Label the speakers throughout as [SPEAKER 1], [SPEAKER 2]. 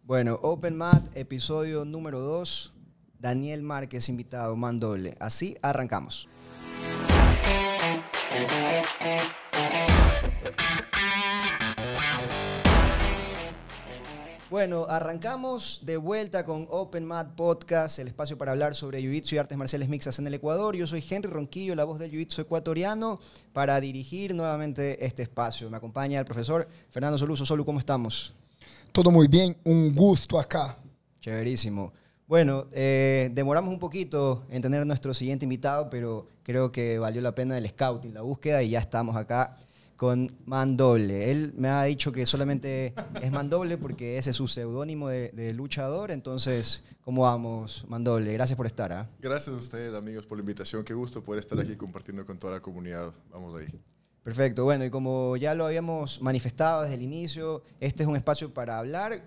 [SPEAKER 1] Bueno, Open Mat, episodio número 2. Daniel Márquez invitado, man doble. Así arrancamos. Bueno, arrancamos de vuelta con Open Mat Podcast, el espacio para hablar sobre jiu-jitsu y artes marciales mixtas en el Ecuador. Yo soy Henry Ronquillo, la voz del jiu-jitsu ecuatoriano, para dirigir nuevamente este espacio. Me acompaña el profesor Fernando Soluso. Solu, ¿cómo estamos?
[SPEAKER 2] Todo muy bien, un gusto acá.
[SPEAKER 1] Chéverísimo. Bueno, demoramos un poquito en tener nuestro siguiente invitado, pero creo que valió la pena el scouting, la búsqueda, y ya estamos acá con Man Doble. Él me ha dicho que solamente es Man Doble porque ese es su seudónimo de luchador. Entonces, ¿cómo vamos, Man Doble? Gracias por estar. ¿eh?
[SPEAKER 3] Gracias a ustedes, amigos, por la invitación. Qué gusto poder estar aquí compartiendo con toda la comunidad. Vamos ahí.
[SPEAKER 1] Perfecto. Bueno, y como ya lo habíamos manifestado desde el inicio, este es un espacio para hablar,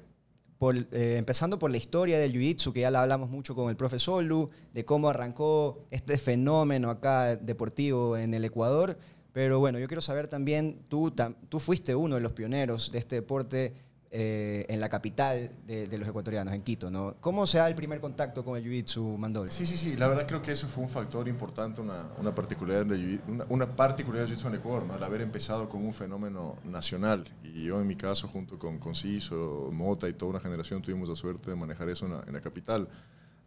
[SPEAKER 1] empezando por la historia del jiu-jitsu, que ya la hablamos mucho con el profe Solu, de cómo arrancó este fenómeno acá deportivo en el Ecuador. Pero bueno, yo quiero saber también, tú fuiste uno de los pioneros de este deporte en la capital de los ecuatorianos, en Quito, ¿no? ¿Cómo se da el primer contacto con el jiu-jitsu, Man Doble?
[SPEAKER 3] Sí. La verdad creo que eso fue un factor importante, una particularidad del jiu-jitsu en Ecuador, ¿no? Al haber empezado con un fenómeno nacional. Y yo en mi caso, junto con Ciso, Mota y toda una generación, tuvimos la suerte de manejar eso en la capital.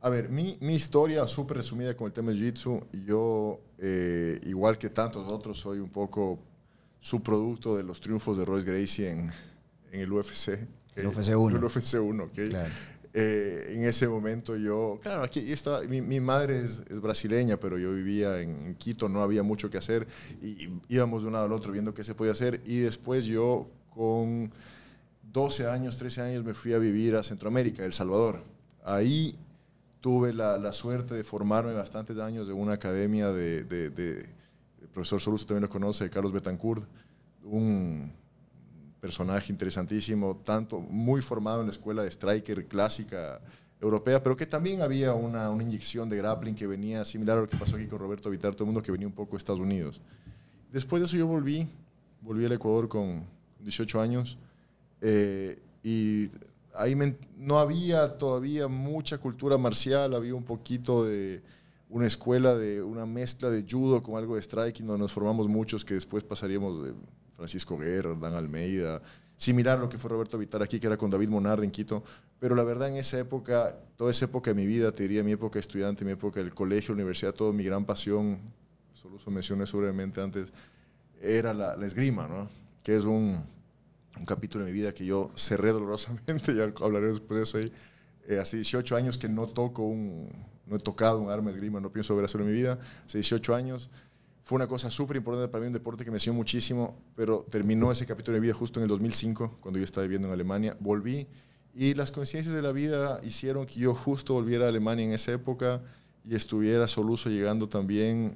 [SPEAKER 3] A ver, mi historia súper resumida con el tema del jiu-jitsu. Yo, igual que tantos otros, soy un poco subproducto de los triunfos de Royce Gracie en el UFC.
[SPEAKER 1] El UFC 1.
[SPEAKER 3] El UFC 1, ¿ok?
[SPEAKER 1] Claro.
[SPEAKER 3] En ese momento yo, claro, aquí estaba, mi madre es brasileña, pero yo vivía en Quito, no había mucho que hacer y íbamos de un lado al otro viendo qué se podía hacer. Y después yo, con 12 años, 13 años, me fui a vivir a Centroamérica, El Salvador. Ahí tuve la suerte de formarme bastantes años en una academia el profesor Soluso también lo conoce, Carlos Betancourt, un personaje interesantísimo, tanto muy formado en la escuela de striker clásica europea, pero que también había una inyección de grappling que venía similar a lo que pasó aquí con Roberto Vitar, todo el mundo que venía un poco de Estados Unidos. Después de eso yo volví al Ecuador con 18 años y ahí no había todavía mucha cultura marcial, había un poquito de una escuela, de una mezcla de judo con algo de striking, donde nos formamos muchos que después pasaríamos de Francisco Guerra, Dan Almeida, similar a lo que fue Roberto Vitar aquí, que era con David Monard en Quito. Pero la verdad en esa época, toda esa época de mi vida, te diría mi época de estudiante, mi época del colegio, universidad, todo mi gran pasión, solo mencioné brevemente antes, era la esgrima, ¿no? Que es un capítulo de mi vida que yo cerré dolorosamente, ya hablaré después de eso ahí. Hace 18 años que no he tocado un arma de esgrima, no pienso volver a hacerlo en mi vida. Hace 18 años. Fue una cosa súper importante para mí, un deporte que me enseñó muchísimo, pero terminó ese capítulo de mi vida justo en el 2005, cuando yo estaba viviendo en Alemania. Volví y las coincidencias de la vida hicieron que yo justo volviera a Alemania en esa época y estuviera Soluso llegando también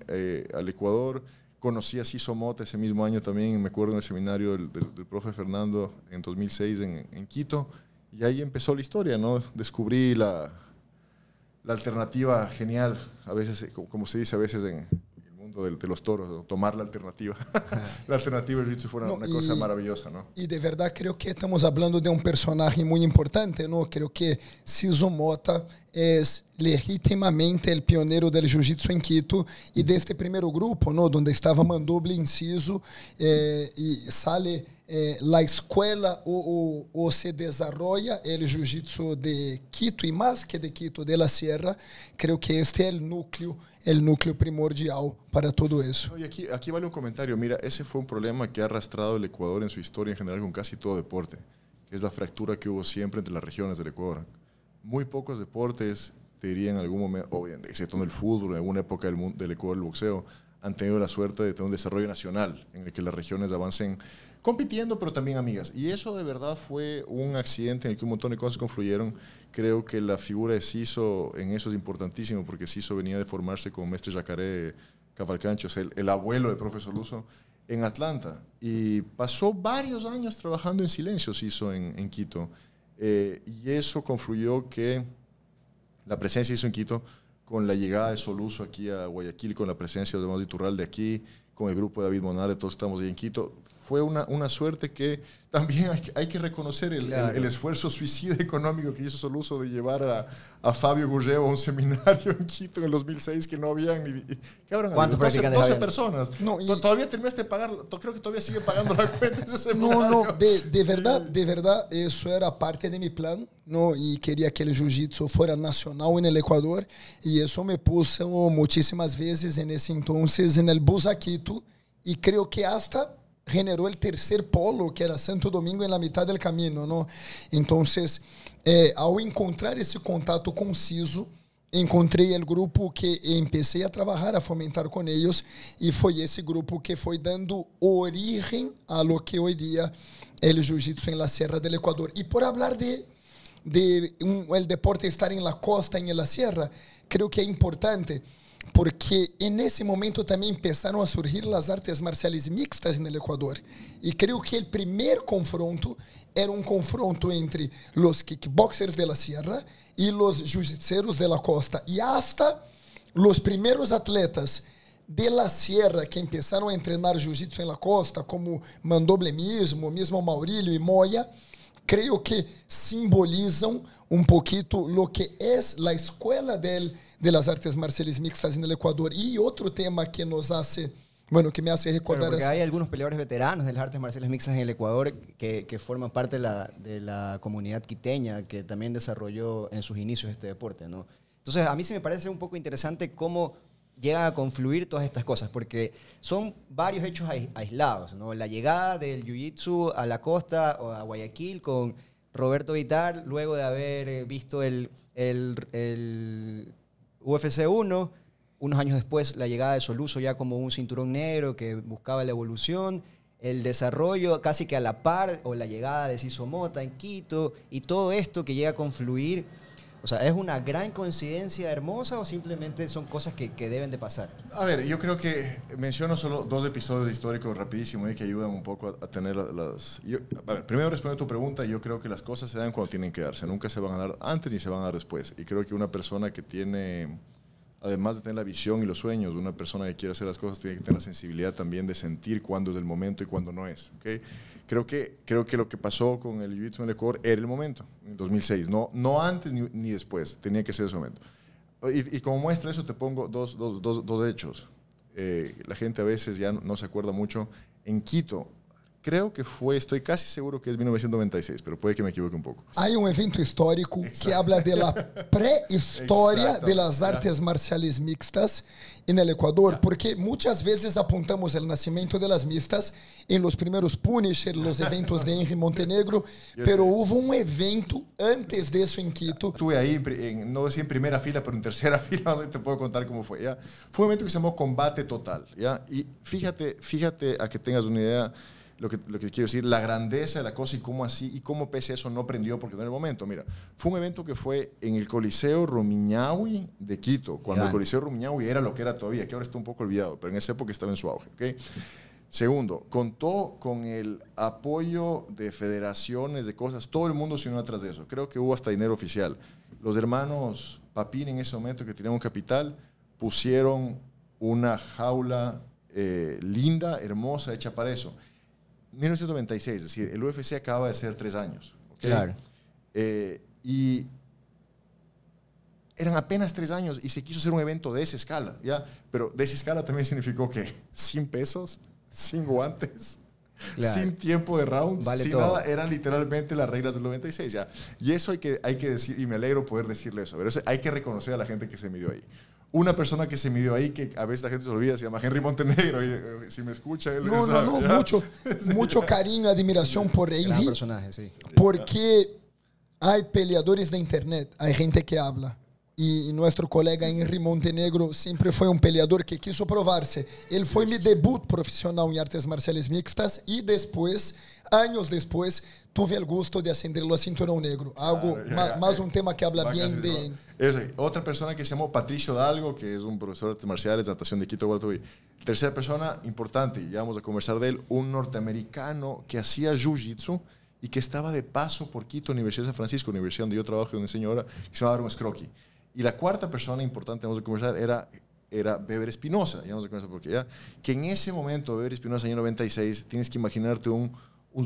[SPEAKER 3] al Ecuador. Conocí a Ciso Mota ese mismo año también, me acuerdo en el seminario del profe Fernando en 2006 en Quito, y ahí empezó la historia, ¿no? Descubrí la alternativa genial, a veces, como se dice a veces en el mundo de los toros, ¿no? Tomar la alternativa. La alternativa del jiu-jitsu fue una cosa maravillosa, ¿no?
[SPEAKER 2] Y de verdad creo que estamos hablando de un personaje muy importante, ¿no? Creo que Ciso Mota es legítimamente el pionero del jiu-jitsu en Quito y de este primer grupo, ¿no? Donde estaba Man Doble, Inciso, y sale la escuela o se desarrolla el jiu-jitsu de Quito y más que de Quito, de la Sierra. Creo que este es el núcleo primordial para todo eso.
[SPEAKER 3] No, y aquí vale un comentario. Mira, ese fue un problema que ha arrastrado el Ecuador en su historia en general con casi todo deporte, que es la fractura que hubo siempre entre las regiones del Ecuador. Muy pocos deportes, te diría en algún momento, excepto en el fútbol, en alguna época del Ecuador, el boxeo, han tenido la suerte de tener un desarrollo nacional en el que las regiones avancen compitiendo, pero también amigas. Y eso de verdad fue un accidente en el que un montón de cosas confluyeron. Creo que la figura de Ciso en eso es importantísimo, porque Ciso venía de formarse como Mestre Jacaré Cavalcancho, el abuelo del profe Soluso, en Atlanta. Y pasó varios años trabajando en silencio Ciso en Quito. Y eso confluyó que la presencia hizo en Quito, con la llegada de Soluso aquí a Guayaquil, con la presencia de Iturralde aquí, con el grupo de David Monarde, todos estamos ahí en Quito, fue una suerte que también hay que reconocer
[SPEAKER 1] Claro.
[SPEAKER 3] el esfuerzo suicida económico que hizo Soluso de llevar a Fabio Gurgeo a un seminario en Quito en el 2006 que no habían ni... ¿Qué habrán
[SPEAKER 1] ¿Cuántos
[SPEAKER 3] habido? 12
[SPEAKER 1] practicantes habían?
[SPEAKER 3] personas.
[SPEAKER 2] No, y-
[SPEAKER 3] Todavía terminaste de pagar, creo que todavía sigue pagando la cuenta de ese seminario.
[SPEAKER 2] No, de verdad, eso era parte de mi plan, ¿no? Y quería que el jiu-jitsu fuera nacional en el Ecuador, y eso me puso muchísimas veces en ese entonces en el bus a Quito, y creo que hasta generó el tercer polo, que era Santo Domingo, en la mitad del camino, ¿no? Entonces, al encontrar ese contacto con Ciso, encontrei el grupo que empecé a trabajar, a fomentar con ellos, y fue ese grupo que fue dando origen a lo que hoy día el jiu-jitsu en la Sierra del Ecuador. Y por hablar de el deporte estar en la costa, en la sierra, creo que es importante, porque en ese momento también empezaron a surgir las artes marciales mixtas en el Ecuador. Y creo que el primer confronto era un confronto entre los kickboxers de la sierra y los jiu-jitseros de la costa. Y hasta los primeros atletas de la sierra que empezaron a entrenar jiu-jitsu en la costa, como Mandoble mismo Maurílio y Moya, creo que simbolizan un poquito lo que es la escuela de las artes marciales mixtas en el Ecuador. Y otro tema que nos hace, bueno, que me hace recordar...
[SPEAKER 1] Porque hay algunos peleadores veteranos de las artes marciales mixtas en el Ecuador que forman parte de la comunidad quiteña, que también desarrolló en sus inicios este deporte, ¿no? Entonces, a mí sí me parece un poco interesante cómo llegan a confluir todas estas cosas, porque son varios hechos aislados, ¿no? La llegada del jiu-jitsu a la costa o a Guayaquil con Roberto Vitar, luego de haber visto el UFC 1, unos años después la llegada de Soluso ya como un cinturón negro que buscaba la evolución, el desarrollo casi que a la par, o la llegada de Ciso Mota en Quito, y todo esto que llega a confluir. O sea, ¿es una gran coincidencia hermosa o simplemente son cosas que deben de pasar?
[SPEAKER 3] A ver, yo creo que menciono solo 2 episodios históricos rapidísimo que ayudan un poco a tener las... a ver, primero respondo a tu pregunta, yo creo que las cosas se dan cuando tienen que darse, nunca se van a dar antes ni se van a dar después. Y creo que una persona que tiene, además de tener la visión y los sueños, una persona que quiere hacer las cosas tiene que tener la sensibilidad también de sentir cuándo es el momento y cuándo no es. ¿Okay? Creo que lo que pasó con el jiu-jitsu en el Ecuador era el momento, en 2006. No antes ni después, tenía que ser ese momento. Y como muestra eso te pongo dos hechos. La gente a veces ya no se acuerda mucho. En Quito, creo que estoy casi seguro que es 1996, pero puede que me equivoque un poco.
[SPEAKER 2] Hay un evento histórico que habla de la prehistoria de las artes marciales mixtas en el Ecuador, porque muchas veces apuntamos el nacimiento de las mixtas en los primeros Punisher, los eventos de Henry Montenegro, pero hubo un evento antes de eso en Quito.
[SPEAKER 3] Estuve ahí, no decía en primera fila, pero en tercera fila, te puedo contar cómo fue. ¿ya? Fue un evento que se llamó Combate Total. ¿ya? Y fíjate a que tengas una idea lo que quiero decir, la grandeza de la cosa y cómo pese a eso no prendió porque no era el momento. Mira, fue un evento que fue en el Coliseo Rumiñahui de Quito, cuando el Coliseo Rumiñahui era lo que era todavía, que ahora está un poco olvidado, pero en esa época estaba en su auge. ¿Okay? Segundo, contó con el apoyo de federaciones, de cosas, todo el mundo se unió atrás de eso. Creo que hubo hasta dinero oficial. Los hermanos Papín en ese momento, que tenían un capital, pusieron una jaula linda, hermosa, hecha para eso. 1996, es decir, el UFC acaba de ser 3 años. ¿Okay?
[SPEAKER 1] Claro.
[SPEAKER 3] Y eran apenas 3 años y se quiso hacer un evento de esa escala, ¿ya? Pero de esa escala también significó que sin pesos, sin guantes,
[SPEAKER 1] claro,
[SPEAKER 3] sin tiempo de rounds,
[SPEAKER 1] vale
[SPEAKER 3] sin
[SPEAKER 1] todo.
[SPEAKER 3] nada, eran literalmente las reglas del 96, ¿ya? Y eso hay que decir, y me alegro poder decirle eso. Pero eso hay que reconocer a la gente que se midió ahí. Una persona que se midió ahí, que a veces la gente se olvida, se llama Henry Montenegro. Y, si me escucha, él sabe,
[SPEAKER 2] mucho cariño, admiración por
[SPEAKER 1] Gran
[SPEAKER 2] Henry,
[SPEAKER 1] personaje, sí.
[SPEAKER 2] porque hay peleadores de internet, hay gente que habla. Y nuestro colega Henry Montenegro siempre fue un peleador que quiso probarse. Él fue mi debut profesional en artes marciales mixtas y después, años después, tuve el gusto de ascenderlo a cinturón negro. Algo, más un tema que habla bien de...
[SPEAKER 3] Eso, otra persona que se llamó Patricio Dalgo, que es un profesor de artes marciales, natación de Quito, Guatuí. Tercera persona importante, ya vamos a conversar de él, un norteamericano que hacía jiu-jitsu y que estaba de paso por Quito, Universidad de San Francisco, universidad donde yo trabajo, donde enseño ahora, que se llama Aaron Scrocchi. Y la cuarta persona importante, vamos a conversar, era era Weber Espinosa, ya no sé por qué, ¿ya? Que en ese momento, Weber Espinosa, año 96, tienes que imaginarte un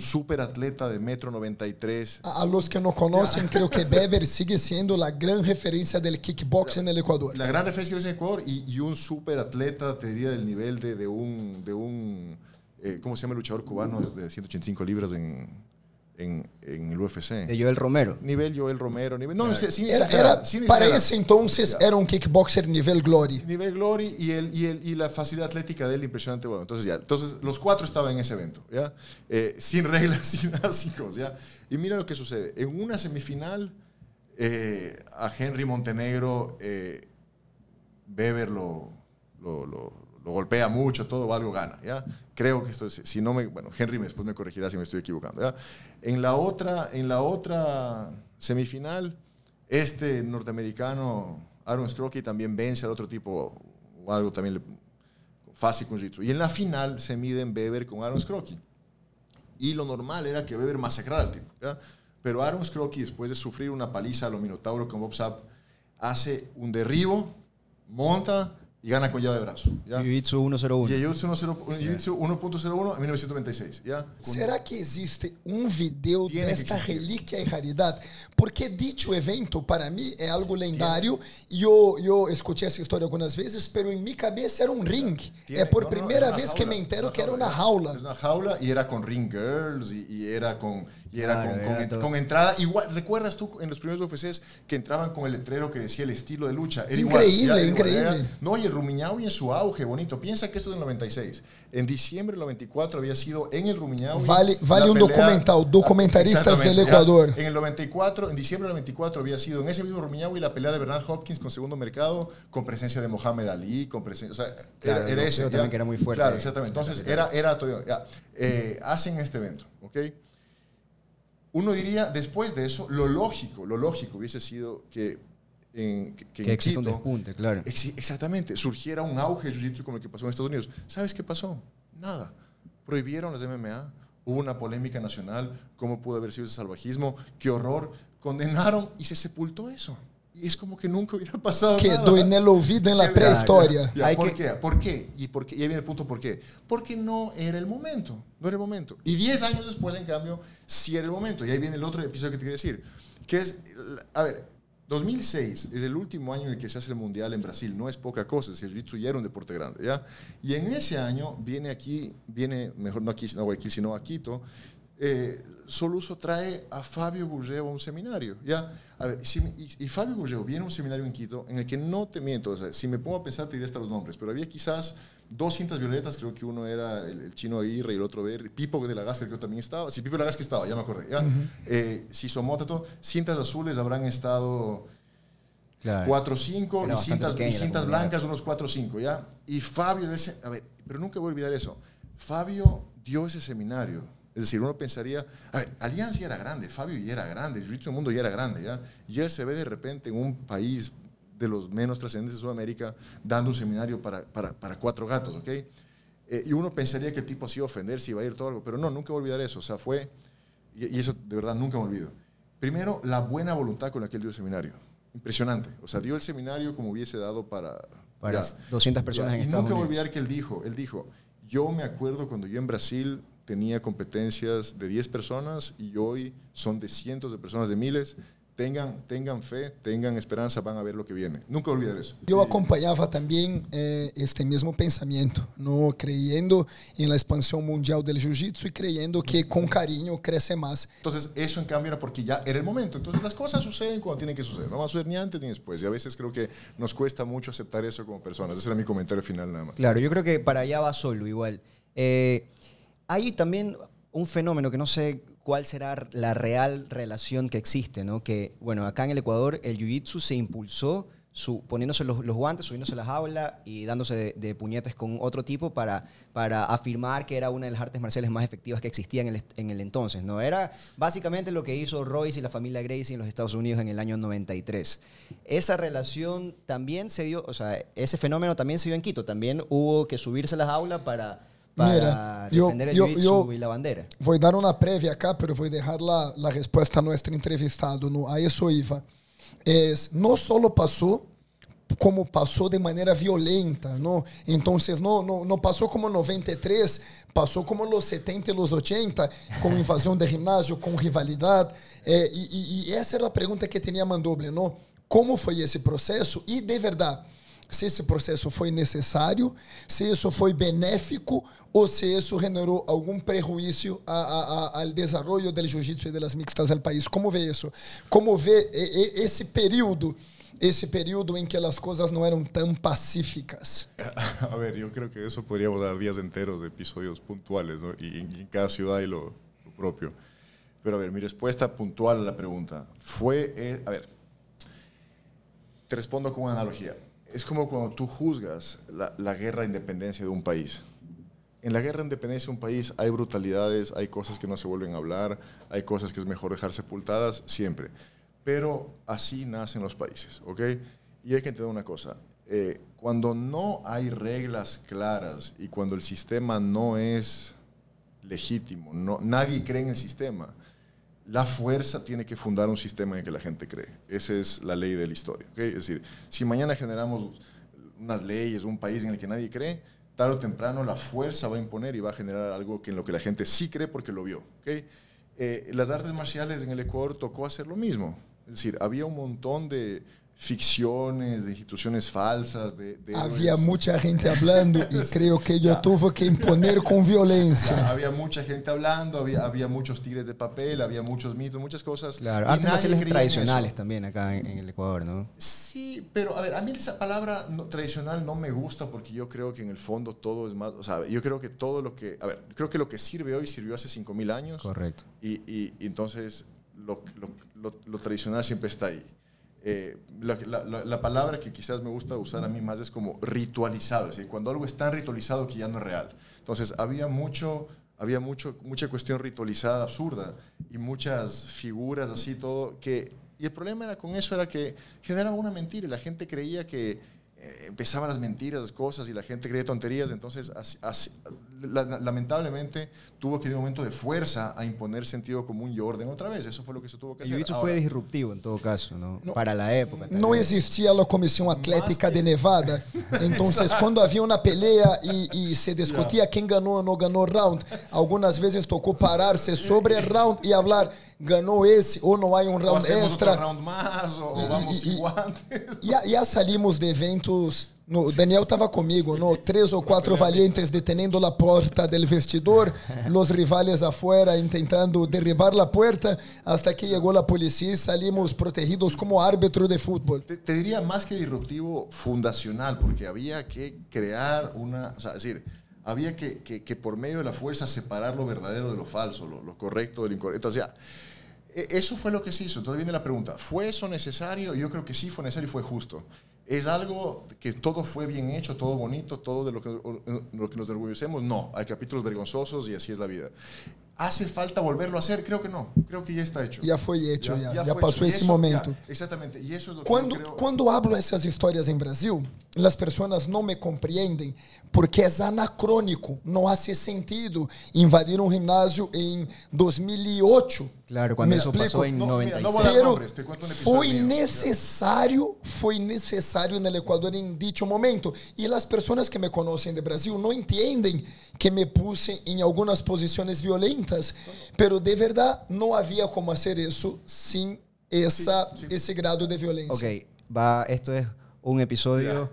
[SPEAKER 3] super atleta de 1,93 m.
[SPEAKER 2] A los que no conocen, creo que Weber sigue siendo la gran referencia del kickboxing en el Ecuador.
[SPEAKER 3] La gran referencia que es en Ecuador y un super atleta, te diría, del nivel de un ¿cómo se llama el luchador cubano de 185 libras en el UFC?
[SPEAKER 1] De Joel Romero.
[SPEAKER 3] Nivel Joel Romero. No, sin
[SPEAKER 2] para ese entonces era un kickboxer nivel Glory.
[SPEAKER 3] Nivel Glory y la facilidad atlética de él impresionante. Bueno, entonces los 4 estaban en ese evento, ¿ya? Sin reglas, sin básicos, ¿ya? Y mira lo que sucede. En una semifinal, a Henry Montenegro, Weber lo golpea mucho, todo, algo gana, ¿ya? Creo que esto es, si no me, bueno, Henry después me corregirá si me estoy equivocando, ¿ya? En la otra semifinal, este norteamericano, Aaron Scrooge, también vence al otro tipo, o algo también fácil con Jiu-Jitsu. Y en la final se miden Weber con Aaron Scrooge. Y lo normal era que Weber masacrara al tipo, ¿ya? Pero Aaron Scrooge, después de sufrir una paliza a lo Minotauro con Bob Sapp, hace un derribo, monta y gana con llave de brazo.
[SPEAKER 1] Jiu-Jitsu 101.
[SPEAKER 3] Jiu-Jitsu 1.01 en 1996. ¿Ya?
[SPEAKER 2] ¿Será que existe un video de esta reliquia y raridad? Porque dicho evento para mí es algo lendário. Yo escuché esa historia algunas veces, pero en mi cabeza era un ring. Es por primera vez que me entero que era una jaula.
[SPEAKER 3] Es una jaula y era con ring girls y era con entrada. Igual, ¿recuerdas tú en los primeros UFCs que entraban con el letrero que decía el estilo de lucha? Era
[SPEAKER 2] increíble,
[SPEAKER 3] increíble. No, y el Rumiñahui en su auge, bonito. Piensa que esto es del 96. En diciembre del 94 había sido en el Rumiñahui.
[SPEAKER 2] Vale un documental, documentaristas del Ecuador.
[SPEAKER 3] En el 94, en diciembre del 94 había sido en ese mismo Rumiñahui la pelea de Bernard Hopkins con Segundo Mercado, con presencia de Mohamed Ali, con presencia, o sea,
[SPEAKER 1] claro,
[SPEAKER 3] era ese.
[SPEAKER 1] También que era muy fuerte.
[SPEAKER 3] Claro, exactamente. Entonces, era todo. Hacen este evento, ¿ok? Uno diría, después de eso, lo lógico hubiese sido que
[SPEAKER 1] existe un despunte, claro.
[SPEAKER 3] Exactamente, surgiera un auge de Jiu-Jitsu como el que pasó en Estados Unidos. ¿Sabes qué pasó? Nada. Prohibieron las MMA, hubo una polémica nacional, cómo pudo haber sido ese salvajismo, qué horror, condenaron y se sepultó eso. Y es como que nunca hubiera pasado nada.
[SPEAKER 2] Quedó en el olvido en la prehistoria.
[SPEAKER 3] ¿Por qué? ¿Y ahí viene el punto por qué. Porque no era el momento. No era el momento. Y 10 años después, en cambio, sí era el momento. Y ahí viene el otro episodio que te quería decir. Que es, a ver, 2006 es el último año en el que se hace el Mundial en Brasil. No es poca cosa. El Jiu-Jitsu ya era un deporte grande, ¿ya? Y en ese año mejor no aquí, no a Guayaquil, sino a Quito, Soluso trae a Fabio Gurgel a un seminario, ¿ya? A ver, y Fabio Gurgel viene a un seminario en Quito en el que no te miento, o sea, si me pongo a pensar te diré hasta los nombres, pero había quizás 2 cintas violetas, creo que uno era el chino Aguirre y el otro Pipo de la Gasca, creo que también estaba, sí, Pipo de la Gasca estaba, ya me acordé, ¿ya? Sisomota, todo, cintas azules habrán estado 4 o 5 y cintas blancas unos 4 o 5, ¿ya? Y Fabio, a ver, pero nunca voy a olvidar eso, Fabio dio ese seminario. Es decir, uno pensaría, a ver, Alianza ya era grande, Fabio ya era grande, el Jiu-Jitsu del mundo ya era grande, ¿ya? Y él se ve de repente en un país de los menos trascendentes de Sudamérica dando un seminario para 4 gatos, ¿ok? Y uno pensaría que el tipo así iba a ofender, si iba a ir todo algo, pero no, nunca voy a olvidar eso, o sea, fue, y eso de verdad nunca me olvido. Primero, la buena voluntad con la que él dio el seminario, impresionante, o sea, dio el seminario como hubiese dado para
[SPEAKER 1] 200 personas en Estados Unidos.
[SPEAKER 3] Nunca voy a olvidar que él dijo, yo me acuerdo cuando yo en Brasil tenía competencias de 10 personas y hoy son de cientos de personas, de miles. Tengan fe, tengan esperanza, van a ver lo que viene. Nunca olvidar eso.
[SPEAKER 2] Yo acompañaba también este mismo pensamiento, ¿no? Creyendo en la expansión mundial del Jiu-Jitsu y creyendo que con cariño crece más.
[SPEAKER 3] Entonces, eso en cambio era porque ya era el momento. Entonces, las cosas suceden cuando tienen que suceder. No va a suceder ni antes ni después. Y a veces creo que nos cuesta mucho aceptar eso como personas. Ese era mi comentario final nada más.
[SPEAKER 1] Claro, yo creo que para allá va solo igual. Hay también un fenómeno que no sé cuál será la real relación que existe, ¿no? Que, bueno, acá en el Ecuador el Jiu-Jitsu se impulsó poniéndose los guantes, subiéndose a la jaula y dándose de puñetes con otro tipo para afirmar que era una de las artes marciales más efectivas que existían en el entonces, ¿no? Era básicamente lo que hizo Royce y la familia Gracie en los Estados Unidos en el año 93. Esa relación también se dio, o sea, ese fenómeno también se dio en Quito. También hubo que subirse a la jaula para defender el Jiu-Jitsu y la bandera.
[SPEAKER 2] Voy a dar una previa acá, pero voy a dejar la respuesta a nuestro entrevistado, ¿no? A eso iba. No solo pasó como pasó de manera violenta, ¿no? Entonces no pasó como 93, pasó como los 70 y los 80, con invasión de gimnasio, con rivalidad. Y esa era la pregunta que tenía Mandoble, ¿no? ¿Cómo fue ese proceso? Y de verdad, se esse processo foi necessário, se isso foi benéfico ou se isso generou algum prejuízo ao desenvolvimento do jiu-jitsu e das mixtas no país. Como vê isso? Como vê esse período em que as coisas não eram tão pacíficas?
[SPEAKER 3] A ver, yo creo que eso podríamos dar días enteros de episodios puntuales, ¿no? Y en cada ciudad y lo propio. Pero a ver, mi respuesta puntual a la pregunta fue, a ver, te respondo con una analogía. Es como cuando tú juzgas la guerra de independencia de un país. En la guerra de independencia de un país hay brutalidades, hay cosas que no se vuelven a hablar, hay cosas que es mejor dejar sepultadas, siempre. Pero así nacen los países, ¿ok? Y hay que entender una cosa. Cuando no hay reglas claras y cuando el sistema no es legítimo, nadie cree en el sistema, la fuerza tiene que fundar un sistema en el que la gente cree. Esa es la ley de la historia, ¿okay? Es decir, si mañana generamos unas leyes, un país en el que nadie cree, tarde o temprano la fuerza va a imponer y va a generar algo en lo que la gente sí cree porque lo vio, ¿okay? Las artes marciales en el Ecuador tocó hacer lo mismo. Es decir, había un montón de ficciones, de instituciones falsas, de
[SPEAKER 2] había mucha gente hablando y creo que yo tuve que imponer con violencia.
[SPEAKER 3] Había mucha gente hablando, había muchos tigres de papel, había muchos mitos, muchas cosas.
[SPEAKER 1] Claro, artes marciales tradicionales también acá en el Ecuador, ¿no?
[SPEAKER 3] Sí, pero a ver, a mí esa palabra tradicional no me gusta porque yo creo que en el fondo todo es más, o sea, yo creo que todo lo que, a ver, creo que lo que sirve hoy sirvió hace 5.000 años.
[SPEAKER 1] Correcto.
[SPEAKER 3] Y entonces lo tradicional siempre está ahí. La palabra que quizás me gusta usar a mí más es como ritualizado, es decir, cuando algo es tan ritualizado que ya no es real. Entonces había mucha cuestión ritualizada, absurda, y muchas figuras así, todo, y el problema era con eso, era que generaba una mentira y la gente creía que empezaban las mentiras, las cosas, y la gente creía tonterías. Entonces lamentablemente tuvo que ir un momento de fuerza a imponer sentido común y orden otra vez. Eso fue lo que se tuvo que hacer.
[SPEAKER 1] El jiu-jitsu fue disruptivo en todo caso, ¿no? Para la época.
[SPEAKER 2] No existía la Comisión Atlética de Nevada. Entonces, cuando había una pelea y se discutía quién ganó o no ganó el round, algunas veces tocó pararse sobre el round y hablar, ganó ese o no hay un round extra.
[SPEAKER 3] Otro round más o vamos sin guantes.
[SPEAKER 2] Ya salimos de eventos. No, Daniel estava comigo, ¿no? 3 o 4 valientes deteniendo la puerta del vestidor, los rivales afuera intentando derribar la puerta, hasta que llegó la policía y salimos protegidos como árbitro de fútbol.
[SPEAKER 3] Te diría más que disruptivo, fundacional, porque había que crear o sea, es decir, había que por medio de la fuerza separar lo verdadero de lo falso, lo correcto de lo incorrecto. O sea, eso fue lo que se hizo. Entonces viene la pregunta, ¿fue eso necesario? Yo creo que sí fue necesario y fue justo. ¿Es algo que todo fue bien hecho, todo bonito, todo de lo que nos orgullecemos? No, hay capítulos vergonzosos y así es la vida. ¿Hace falta volverlo a hacer? Creo que no. Creo que ya está hecho.
[SPEAKER 2] Ya fue hecho, ya
[SPEAKER 3] fue
[SPEAKER 2] pasó
[SPEAKER 3] hecho.
[SPEAKER 2] ese momento.
[SPEAKER 3] Exactamente. Y eso es lo
[SPEAKER 2] cuando,
[SPEAKER 3] que yo creo.
[SPEAKER 2] Cuando hablo essas histórias em Brasil, as pessoas não me compreendem porque é anacrônico. Não hace sentido invadir um ginásio em 2008.
[SPEAKER 1] Claro, cuando eso pasó en 96.
[SPEAKER 2] Pero foi necessário no Equador em dicho momento. E as pessoas que me conhecem de Brasil não entendem que me puse em algumas posições violentas, pero de verdade não havia como fazer isso sem esse grado de violência.
[SPEAKER 1] Ok, esto es un episodio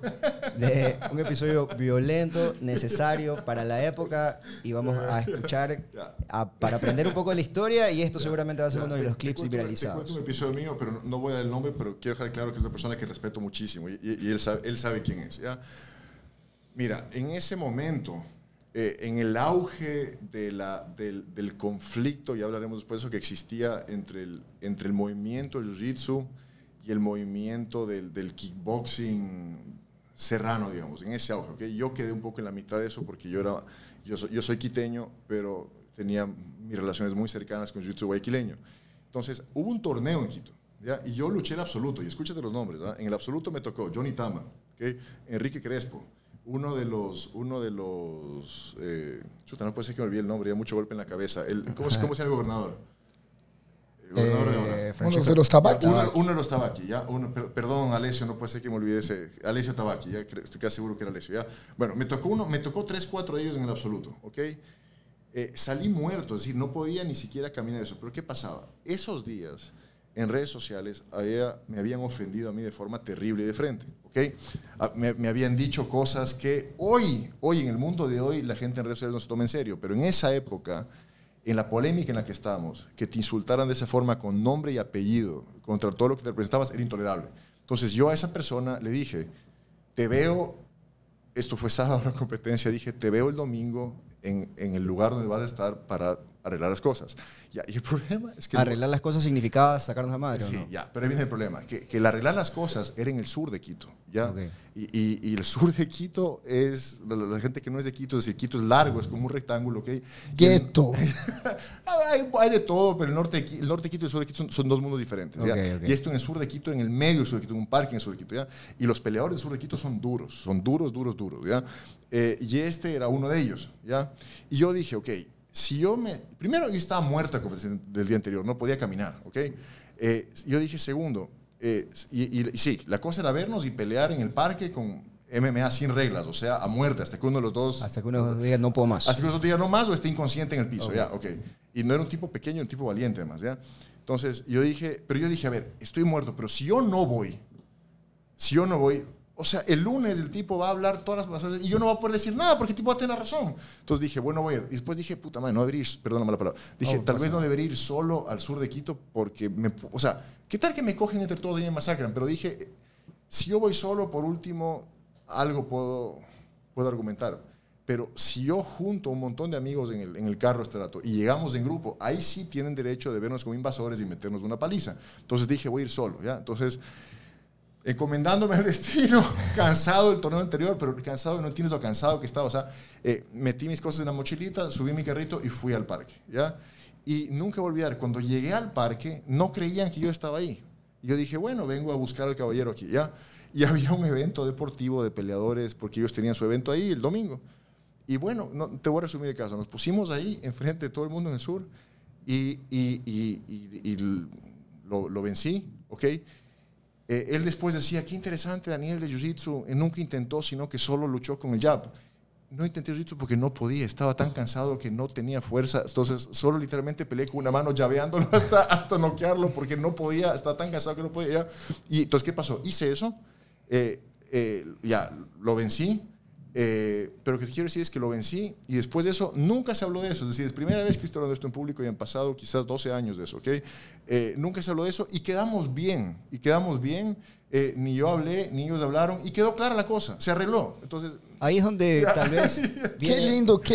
[SPEAKER 1] violento, necesario para la época, y vamos a escuchar para aprender un poco de la historia, y esto seguramente va a ser uno de los clips viralizados.
[SPEAKER 3] Te cuento un episodio mío, pero no voy a dar el nombre, pero quiero dejar claro que es una persona que respeto muchísimo y él sabe quién es, ¿ya? Mira, en ese momento, en el auge del conflicto, y hablaremos después de eso, que existía entre el movimiento del jiu-jitsu y el movimiento del kickboxing serrano, digamos, en ese auge, ¿okay? Yo quedé un poco en la mitad de eso porque yo soy quiteño, pero tenía mis relaciones muy cercanas con jiu-jitsu guayaquileño. Entonces, hubo un torneo en Quito, ¿ya? Y yo luché el absoluto, y escúchate los nombres, ¿verdad? En el absoluto me tocó Johnny Tama, ¿okay? Enrique Crespo, uno de los chuta, no puede ser que me olvide el nombre, ya mucho golpe en la cabeza. ¿Cómo se llama el gobernador? El gobernador de ahora.
[SPEAKER 2] Uno de los Tabaqui.
[SPEAKER 3] Uno de los Tabaqui, ¿ya? Perdón, Alessio, no puede ser que me olvide ese. Alessio Tabaqui, ya estoy casi seguro que era Alessio, ¿ya? Bueno, me tocó 3, 4 de ellos en el absoluto, ¿ok? Salí muerto, es decir, no podía ni siquiera caminar eso. Pero ¿qué pasaba? Esos días en redes sociales me habían ofendido a mí de forma terrible y de frente, ¿ok? Me habían dicho cosas que hoy en el mundo de hoy, la gente en redes sociales no se toma en serio, pero en esa época, en la polémica en la que estábamos, que te insultaran de esa forma con nombre y apellido contra todo lo que te representabas, era intolerable. Entonces yo a esa persona le dije, te veo, esto fue sábado la competencia, dije, te veo el domingo en el lugar donde vas a estar para arreglar las cosas. Ya, y el problema es que...
[SPEAKER 1] Arreglar las cosas significaba sacarnos la madre,
[SPEAKER 3] sí,
[SPEAKER 1] ¿o no?
[SPEAKER 3] ya, pero ahí viene el problema, que el arreglar las cosas era en el sur de Quito, ¿ya?
[SPEAKER 1] Okay.
[SPEAKER 3] Y el sur de Quito es, la gente que no es de Quito, es decir, Quito es largo, es como un rectángulo, ¿ok?
[SPEAKER 2] Gueto.
[SPEAKER 3] Hay de todo, pero el norte de Quito y el sur de Quito son dos mundos diferentes, ¿ya?
[SPEAKER 1] Okay.
[SPEAKER 3] Y esto en el sur de Quito, en el medio del sur de Quito, en un parque en el sur de Quito, ¿ya? Y los peleadores del sur de Quito son duros, duros, ¿ya? Y este era uno de ellos, ¿ya? Y yo dije, ok, primero, yo estaba muerto del día anterior, no podía caminar, ¿ok? Yo dije, segundo, y sí, la cosa era vernos y pelear en el parque con MMA sin reglas, o sea, a muerte, hasta que uno de los dos...
[SPEAKER 1] Hasta que uno diga, no puedo más.
[SPEAKER 3] Hasta que uno diga no más o esté inconsciente en el piso, ¿ya? Ok. Y no era un tipo pequeño, un tipo valiente además, ¿ya? Entonces, yo dije, a ver, estoy muerto, pero si yo no voy, o sea, el lunes el tipo va a hablar todas las cosas y yo no voy a poder decir nada porque el tipo va a tener razón. Entonces dije, bueno, voy a ir. Y después dije, puta madre, no debería ir, perdóname la palabra. Dije, tal vez no debería ir solo al sur de Quito porque, o sea, ¿qué tal que me cogen entre todos y me masacran? Pero dije, si yo voy solo, por último, algo puedo argumentar. Pero si yo junto a un montón de amigos en el carro este rato y llegamos en grupo, ahí sí tienen derecho de vernos como invasores y meternos una paliza. Entonces dije, voy a ir solo, ¿ya? Entonces... encomendándome al destino, cansado del torneo anterior, pero cansado, no entiendes lo cansado que estaba, o sea, metí mis cosas en la mochilita, subí mi carrito y fui al parque, ¿ya? Y nunca voy a olvidar, cuando llegué al parque, no creían que yo estaba ahí. Y yo dije, bueno, vengo a buscar al caballero aquí, ¿ya? Y había un evento deportivo de peleadores, porque ellos tenían su evento ahí el domingo. Y bueno, te voy a resumir el caso, nos pusimos ahí, enfrente de todo el mundo en el sur, y lo vencí, ¿ok? Él después decía, qué interesante Daniel de Jiu-Jitsu, nunca intentó, sino que solo luchó con el jab. No intenté Jiu-Jitsu porque no podía, estaba tan cansado que no tenía fuerza, entonces solo literalmente peleé con una mano llaveándolo hasta noquearlo porque no podía, estaba tan cansado que no podía. Ya. Y entonces, ¿qué pasó? Hice eso, ya, lo vencí, pero lo que te quiero decir es que lo vencí y después de eso nunca se habló de eso, es decir, es la primera vez que estoy hablando de esto en público y han pasado quizás 12 años de eso, ¿ok? Nunca se habló de eso y quedamos bien, ni yo hablé, ni ellos hablaron y quedó clara la cosa, se arregló, entonces...
[SPEAKER 1] Ahí es donde tal vez...
[SPEAKER 2] Qué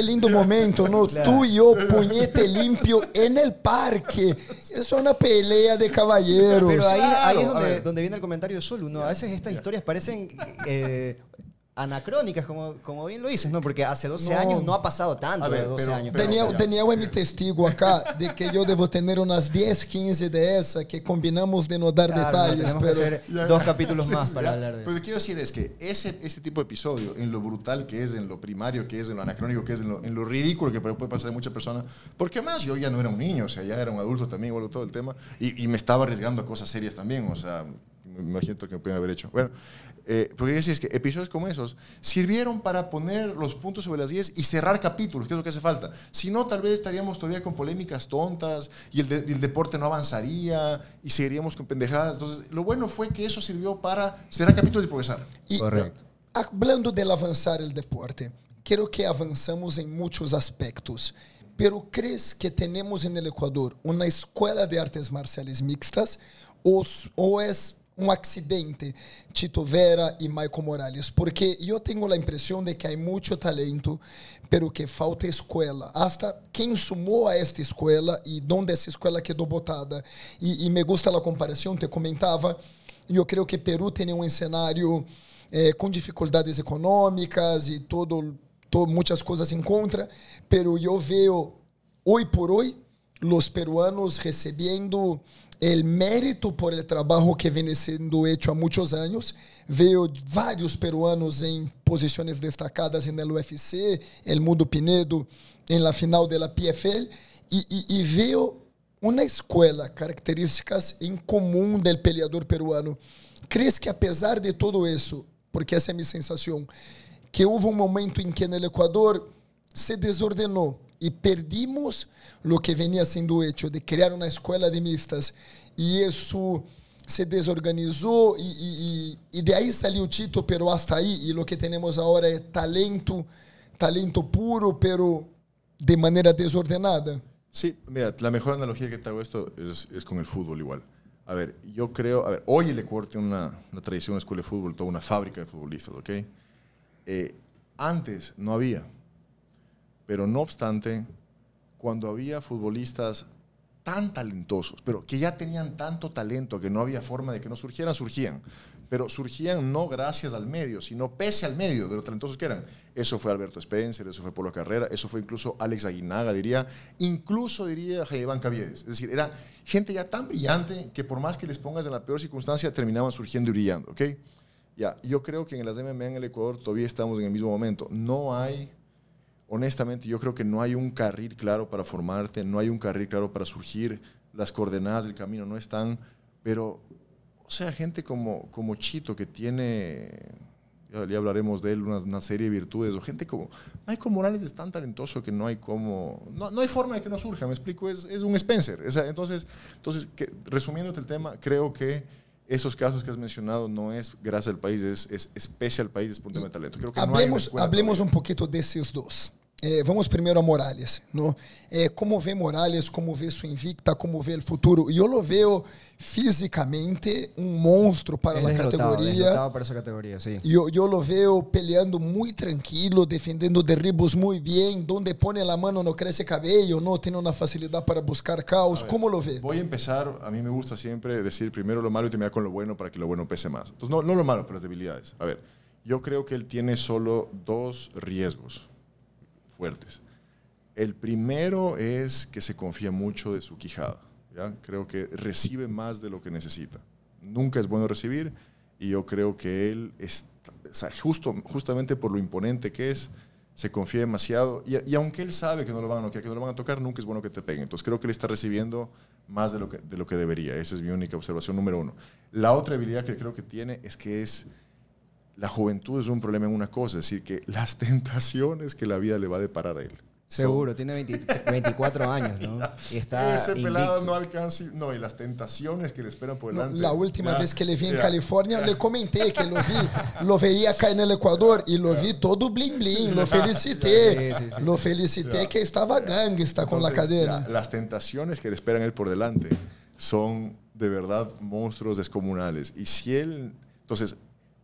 [SPEAKER 2] lindo momento, ¿no? Claro. Tú y yo, puñete limpio en el parque. Es una pelea de caballeros.
[SPEAKER 1] Pero ahí,
[SPEAKER 2] claro.
[SPEAKER 1] ahí es donde viene el comentario de Solu, ¿no? A veces estas historias parecen anacrónicas, como bien lo dices, ¿no? Porque hace 12 años no ha pasado tanto de 12 años.
[SPEAKER 2] Daniel es mi testigo acá de que yo debo tener unas 10, 15 de esas que combinamos de no dar detalles.
[SPEAKER 1] Tenemos que hacer 2 capítulos más para hablar de eso.
[SPEAKER 3] Pero lo que quiero decir es que este tipo de episodio, en lo brutal que es, en lo primario que es, en lo anacrónico que es, en lo ridículo que puede pasar a muchas personas, porque más yo ya no era un niño, o sea, ya era un adulto también, igual todo el tema, y me estaba arriesgando a cosas serias también, o sea, me imagino que me pueden haber hecho. Bueno, porque es que episodios como esos sirvieron para poner los puntos sobre las 10 y cerrar capítulos, que es lo que hace falta. Si no, tal vez estaríamos todavía con polémicas tontas y el deporte no avanzaría y seguiríamos con pendejadas. Entonces, lo bueno fue que eso sirvió para cerrar capítulos y progresar.
[SPEAKER 2] Correcto. Hablando del avanzar el deporte, creo que avanzamos en muchos aspectos. Pero ¿crees que tenemos en el Ecuador una escuela de artes marciales mixtas o es un accidente Tito Vera y Michael Morales? Porque yo tengo la impresión de que hay mucho talento, pero que falta escuela. Hasta quien sumó a esta escuela y dónde esa escuela quedó botada. Y me gusta la comparación, te comentaba, yo creo que Perú tenía un escenario con dificultades económicas y muchas cosas en contra, pero yo veo hoy por hoy los peruanos recibiendo el mérito por el trabajo que viene siendo hecho a muchos años. Veo varios peruanos en posiciones destacadas en el UFC, el Mundo Pinedo, en la final de la PFL, y veo una escuela, características en común del peleador peruano. ¿Crees que a pesar de todo eso, porque esa es mi sensación, que hubo un momento en que en el Ecuador se desordenó y perdimos lo que venía siendo hecho de crear una escuela de mixtas y eso se desorganizó y de ahí salió Chito, pero hasta ahí, y lo que tenemos ahora es talento puro, pero de manera desordenada?
[SPEAKER 3] Sí, mira, la mejor analogía que te hago esto es con el fútbol igual. A ver, yo creo, hoy el Ecuador tiene una tradición de escuela de fútbol, toda una fábrica de futbolistas, ¿ok? Antes no había, pero no obstante, cuando había futbolistas tan talentosos, pero que ya tenían tanto talento que no había forma de que no surgieran, surgían. Pero surgían no gracias al medio, sino pese al medio de lo talentosos que eran. Eso fue Alberto Spencer, eso fue Polo Carrera, eso fue incluso Alex Aguinaga, incluso diría Jaiván Caviedes. Es decir, era gente ya tan brillante que por más que les pongas en la peor circunstancia, terminaban surgiendo y brillando, ¿ok? Ya, yo creo que en las MMA en el Ecuador todavía estamos en el mismo momento. No hay, honestamente, yo creo que no hay un carril claro para formarte, no hay un carril claro para surgir, las coordenadas del camino no están, pero... O sea, gente como Chito, que tiene, ya hablaremos de él, una serie de virtudes, o gente como Michael Morales es tan talentoso que no hay no hay forma de que no surja, me explico, es un Spencer. O sea, entonces resumiéndote el tema, creo que esos casos que has mencionado no es gracias al país, es pese al país, es punto de talento. Creo que
[SPEAKER 2] hablemos un poquito de esos dos. Vamos primeiro a Morales, ¿no? Como vê Morales, como vê sua invicta, como vê o futuro. Eu lo veo físicamente un monstruo para la categoría.
[SPEAKER 1] Desglotado para esa categoría, sí.
[SPEAKER 2] Yo lo veo peleando muy tranquilo, defendiendo derribos muy bien, donde pone la mano no crece cabello, no tiene una facilidad para buscar caos. ¿Cómo lo ve?
[SPEAKER 3] Voy a empezar, a mí me gusta siempre decir primero lo malo y terminar con lo bueno para que lo bueno pese más. Entonces, no lo malo, pero las debilidades. A ver, yo creo que él tiene solo dos riesgos fuertes. El primero es que se confía mucho de su quijada, ¿ya? Creo que recibe más de lo que necesita. Nunca es bueno recibir y yo creo que él, o sea, justamente por lo imponente que es, se confía demasiado y aunque él sabe que no lo van a noquear, que no lo van a tocar, nunca es bueno que te peguen. Entonces creo que él está recibiendo más de lo que debería. Esa es mi única observación número uno. La otra habilidad que creo que tiene es que la juventud es un problema en una cosa, es decir, que las tentaciones que la vida le va a deparar a él.
[SPEAKER 1] Seguro, tiene 24 años, ¿no? Y está
[SPEAKER 3] ese
[SPEAKER 1] invicto.
[SPEAKER 3] pelado no alcanza, no, y las tentaciones que le esperan por delante.
[SPEAKER 2] La última vez que le vi en California, le comenté que lo veía acá en el Ecuador y lo vi todo bling bling, lo felicité. Sí. Lo felicité que estaba gangsta con la cadena.
[SPEAKER 3] Las tentaciones que le esperan a él por delante son de verdad monstruos descomunales. Y si él, entonces,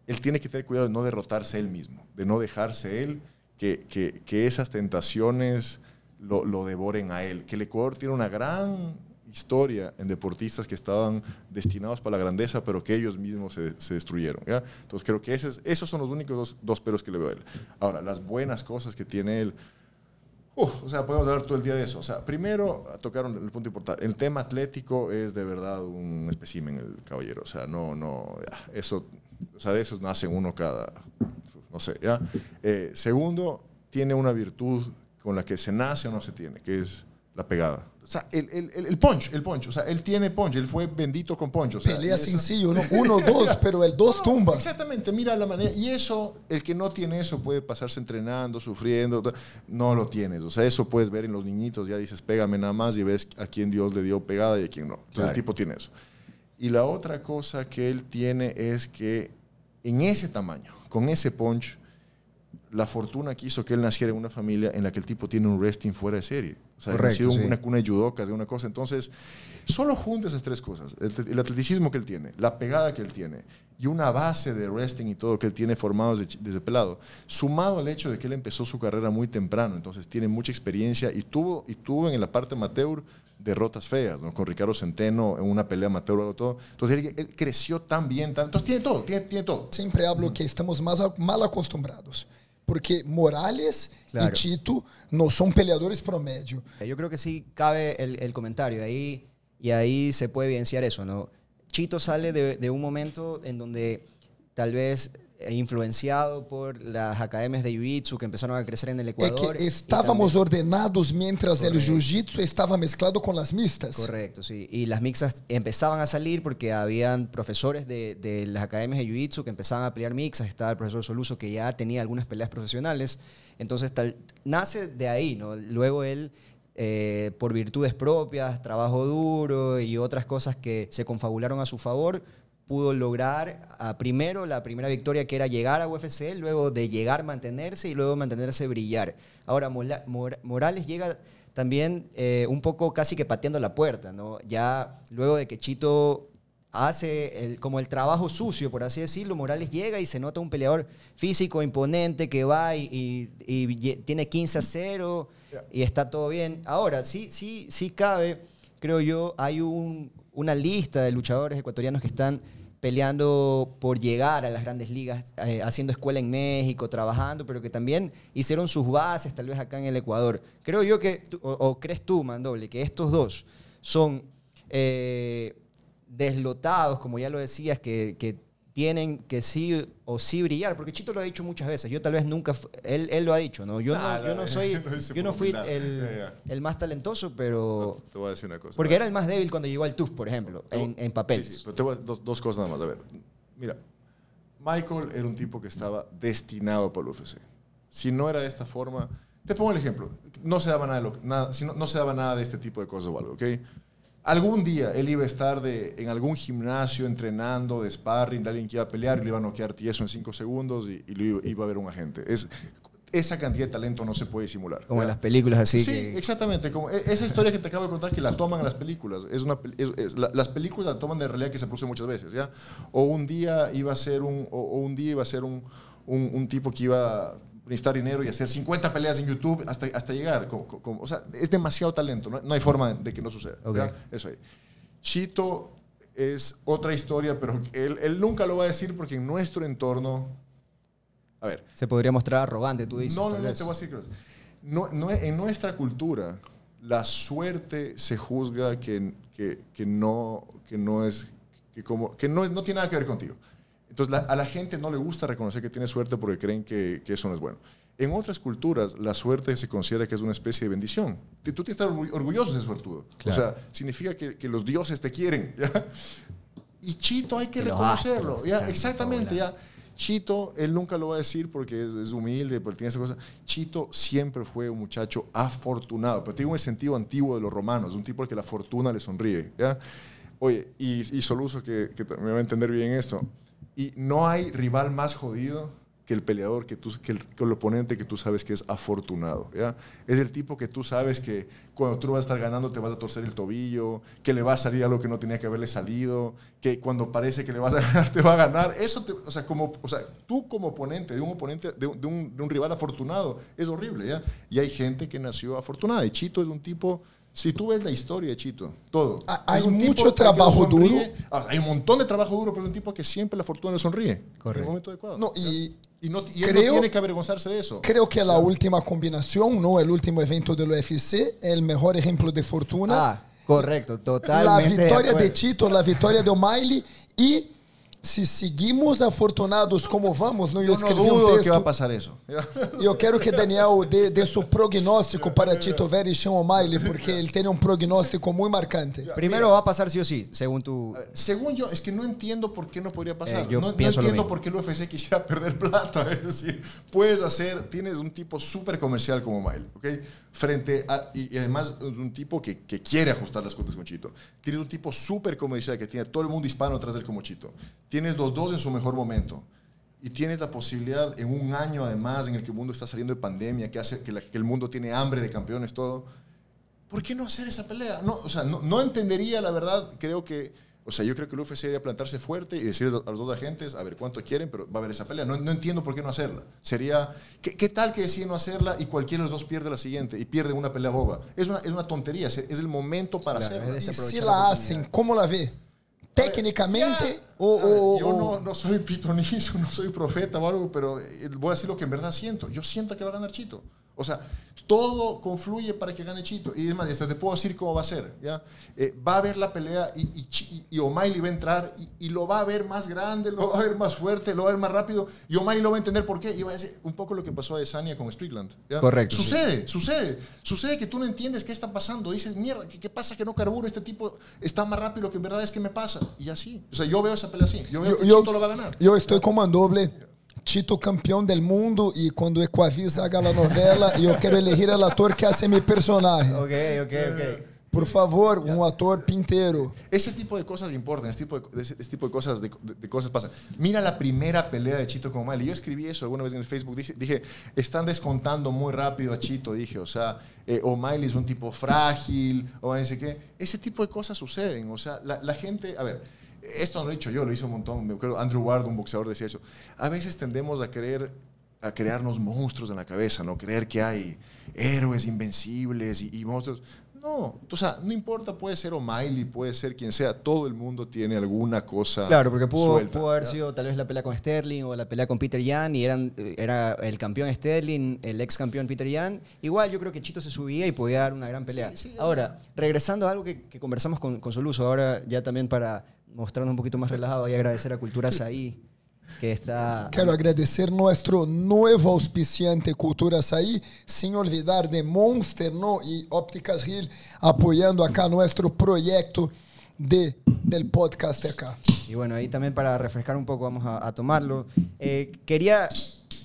[SPEAKER 3] él tiene que tener cuidado de no derrotarse él mismo, de no dejarse él que esas tentaciones lo devoren a él. Que el Ecuador tiene una gran historia en deportistas que estaban destinados para la grandeza, pero que ellos mismos se destruyeron, ¿ya? Entonces creo que esos son los únicos dos peros que le veo a él. Ahora, las buenas cosas que tiene él, o sea, podemos hablar todo el día de eso. O sea, primero tocaron el punto importante. El tema atlético es de verdad un espécimen, el caballero. O sea, eso... O sea, de esos nace uno cada, no sé, ¿ya? Segundo, tiene una virtud con la que se nace o no se tiene, que es la pegada. O sea, el punch. O sea, él tiene punch, él fue bendito con punch. O sea,
[SPEAKER 2] pelea sencillo, ¿no? 1-2, pero el 2 tumba.
[SPEAKER 3] Exactamente, mira la manera. Y eso, el que no tiene eso puede pasarse entrenando, sufriendo. No lo tienes. O sea, eso puedes ver en los niñitos. Ya dices, pégame nada más y ves a quién Dios le dio pegada y a quién no. Entonces, claro. El tipo tiene eso. Y la otra cosa que él tiene es que en ese tamaño, con ese punch, la fortuna quiso que él naciera en una familia en la que el tipo tiene un wrestling fuera de serie. O sea, ha sido una cuna de judocas, de una cosa. Entonces, solo junta esas tres cosas. El atleticismo que él tiene, la pegada que él tiene y una base de wrestling y todo que él tiene formado desde pelado, sumado al hecho de que él empezó su carrera muy temprano. Entonces, tiene mucha experiencia y tuvo en la parte amateur derrotas feas, ¿no? Con Ricardo Centeno en una pelea amateur o algo todo. Entonces él creció tan bien, entonces tiene todo.
[SPEAKER 2] Siempre hablo que estamos mal acostumbrados, porque Morales y Chito no son peleadores promedio.
[SPEAKER 1] Yo creo que sí cabe el comentario y ahí se puede evidenciar eso, ¿no? Chito sale de un momento en donde tal vez influenciado por las academias de Jiu-Jitsu que empezaron a crecer en el Ecuador.
[SPEAKER 2] Es que estábamos ordenados mientras
[SPEAKER 1] Correcto.
[SPEAKER 2] el Jiu-Jitsu estaba mezclado con las mixtas.
[SPEAKER 1] Correcto, sí. Y las mixtas empezaban a salir porque habían profesores de las academias de Jiu-Jitsu que empezaban a pelear mixtas. Estaba el profesor Soluso que ya tenía algunas peleas profesionales. Entonces nace de ahí, ¿no? Luego él, por virtudes propias, trabajo duro y otras cosas que se confabularon a su favor, pudo lograr primero la primera victoria, que era llegar a UFC, luego de llegar mantenerse y luego mantenerse brillar. Ahora Morales llega también un poco casi que pateando la puerta, ¿no? Ya luego de que Chito hace como el trabajo sucio, por así decirlo, Morales llega y se nota un peleador físico imponente que va y tiene 15-0 y está todo bien. Ahora, sí cabe, creo yo, hay una lista de luchadores ecuatorianos que están peleando por llegar a las grandes ligas, haciendo escuela en México, trabajando, pero que también hicieron sus bases tal vez acá en el Ecuador. Creo yo que, o crees tú, Mandoble, que estos dos son deslotados, como ya lo decías, que tienen que sí o sí brillar, porque Chito lo ha dicho muchas veces, yo tal vez nunca, él lo ha dicho, ¿no? Yo no fui el más talentoso, pero...
[SPEAKER 3] Te voy a decir una cosa.
[SPEAKER 1] Porque era el más débil cuando llegó al TUF, por ejemplo, en papeles.
[SPEAKER 3] Sí, pero te voy a dos cosas nada más. A ver, mira, Michael era un tipo que estaba destinado para el UFC. Si no era de esta forma, te pongo el ejemplo, no se daba no se daba nada de este tipo de cosas o algo, ¿ok? Algún día él iba a estar en algún gimnasio entrenando de sparring de alguien que iba a pelear y le iba a noquear tieso en 5 segundos y lo iba a ver un agente. Esa cantidad de talento no se puede simular.
[SPEAKER 1] Como en las películas así.
[SPEAKER 3] Sí, exactamente. Como esa historia que te acabo de contar que la toman en las películas. Las películas la toman de realidad que se produce muchas veces, ¿ya? O un día iba a ser un tipo que iba a necesitar dinero y hacer 50 peleas en YouTube hasta llegar. O sea, es demasiado talento. No hay forma de que no suceda.
[SPEAKER 1] Okay.
[SPEAKER 3] Eso ahí. Chito es otra historia, pero él nunca lo va a decir porque en nuestro entorno... A ver.
[SPEAKER 1] Se podría mostrar arrogante, tú dices.
[SPEAKER 3] No, te voy a decir que en nuestra cultura la suerte se juzga que no tiene nada que ver contigo. Entonces, a la gente no le gusta reconocer que tiene suerte porque creen que eso no es bueno. En otras culturas, la suerte se considera que es una especie de bendición. Tú tienes que estar orgulloso de ser suertudo. Claro. O sea, significa que los dioses te quieren, ¿ya? Y Chito hay que reconocerlo. Astros, ¿ya? Exactamente, ya. Chito, él nunca lo va a decir porque es humilde, porque tiene esa cosa. Chito siempre fue un muchacho afortunado, pero tiene un sentido antiguo de los romanos, un tipo al que la fortuna le sonríe, ¿ya? Oye, y Soluso, que me va a entender bien esto, y no hay rival más jodido que el peleador, que el oponente que tú sabes que es afortunado, ¿ya? Es el tipo que tú sabes que cuando tú vas a estar ganando te vas a torcer el tobillo, que le va a salir algo que no tenía que haberle salido, que cuando parece que le vas a ganar, te va a ganar. Eso, tú como oponente de un rival afortunado, es horrible, ¿ya? Y hay gente que nació afortunada. Y Chito es un tipo... Si tú ves la historia de Chito, todo.
[SPEAKER 2] Hay mucho trabajo duro.
[SPEAKER 3] Hay un montón de trabajo duro, pero es un tipo que siempre la fortuna le sonríe. Correcto. En el momento adecuado.
[SPEAKER 2] No, y
[SPEAKER 3] él no tiene que avergonzarse de eso.
[SPEAKER 2] Creo que la última combinación, ¿no? El último evento del UFC, el mejor ejemplo de fortuna.
[SPEAKER 1] Correcto, totalmente.
[SPEAKER 2] La victoria de Chito, la victoria de O'Malley y... Si seguimos afortunados como vamos, ¿no?
[SPEAKER 3] Yo no dudo que va a pasar eso.
[SPEAKER 2] Yo quiero que Daniel dé su pronóstico para Chito Vera y Sean O'Malley, porque él tiene un pronóstico muy marcante.
[SPEAKER 1] Primero va a pasar sí o sí, según tú.
[SPEAKER 3] Según yo, es que no entiendo por qué no podría pasar.
[SPEAKER 1] Yo
[SPEAKER 3] no entiendo por qué el UFC quisiera perder plata. Es decir, tienes un tipo súper comercial como O'Malley, ¿ok? Y además es un tipo que quiere ajustar las cuentas con Chito. Tienes un tipo súper comercial que tiene todo el mundo hispano atrás de él como Chito. Tienes los dos en su mejor momento. Y tienes la posibilidad en un año, además, en el que el mundo está saliendo de pandemia, que hace que el mundo tiene hambre de campeones, todo. ¿Por qué no hacer esa pelea? No entendería, la verdad. Yo creo que el UFC debería plantarse fuerte y decirles a los dos agentes, a ver cuánto quieren, pero va a haber esa pelea. No entiendo por qué no hacerla. Sería, ¿qué tal que deciden no hacerla y cualquiera de los dos pierde la siguiente y pierde una pelea boba? Es una tontería. Es el momento para hacerla.
[SPEAKER 2] Y si la hacen, ¿cómo la ve? Técnicamente
[SPEAKER 3] yo no soy pitonizo, no soy profeta o algo, pero voy a decir lo que en verdad siento. Yo siento que va a ganar Chito. O sea, todo confluye para que gane Chito. Y es más, hasta te puedo decir cómo va a ser. ¿Ya? Va a ver la pelea y O'Malley va a entrar y lo va a ver más grande, lo va a ver más fuerte, lo va a ver más rápido. Y O'Malley lo va a entender por qué. Y va a decir un poco lo que pasó a Adesanya con Strickland. ¿Ya?
[SPEAKER 1] Correcto.
[SPEAKER 3] Sucede que tú no entiendes qué está pasando. Dices, mierda, ¿qué pasa que no carburo? Este tipo está más rápido, lo que en verdad es que me pasa. Y así. O sea, yo veo esa pelea así. Yo veo que Chito lo va a ganar.
[SPEAKER 2] Yo estoy como a doble. Chito campeão del mundo e quando Equavisa haga la novela eu quero elegir el ator que hace mi personaje.
[SPEAKER 1] Ok.
[SPEAKER 2] Por favor, un actor pinteiro.
[SPEAKER 3] Ese tipo de cosas importan, ese tipo de cosas, de cosas pasan. Mira la primera pelea de Chito con O'Malley. Yo escribí eso alguna vez en el Facebook. Dije, están descontando muy rápido a Chito. Dije, o sea, O'Malley es un tipo frágil, o no sé qué. Ese tipo de cosas suceden. O sea, la gente, a ver, esto no lo he dicho yo, lo hice un montón. Me acuerdo, Andrew Ward, un boxeador, decía eso. A veces tendemos a crearnos monstruos en la cabeza, ¿no? Creer que hay héroes invencibles y monstruos. No, o sea, no importa, puede ser O'Malley, puede ser quien sea, todo el mundo tiene alguna cosa.
[SPEAKER 1] Claro, porque pudo haber
[SPEAKER 3] ¿ya?
[SPEAKER 1] sido tal vez la pelea con Sterling o la pelea con Peter Yan y era el campeón Sterling, el ex campeón Peter Yan. Igual yo creo que Chito se subía y podía dar una gran pelea.
[SPEAKER 3] Sí,
[SPEAKER 1] ahora, regresando a algo que conversamos con Soluso, ahora ya también para mostrarnos un poquito más relajado y agradecer a Cultura Açaí, que está...
[SPEAKER 2] Quero agradecer nuestro nuevo auspiciante Cultura Açaí, sin olvidar de Monster, ¿no? Y Ópticas Hill, apoyando acá nuestro proyecto del podcast acá.
[SPEAKER 1] Y bueno, ahí también para refrescar un poco vamos a tomarlo. Quería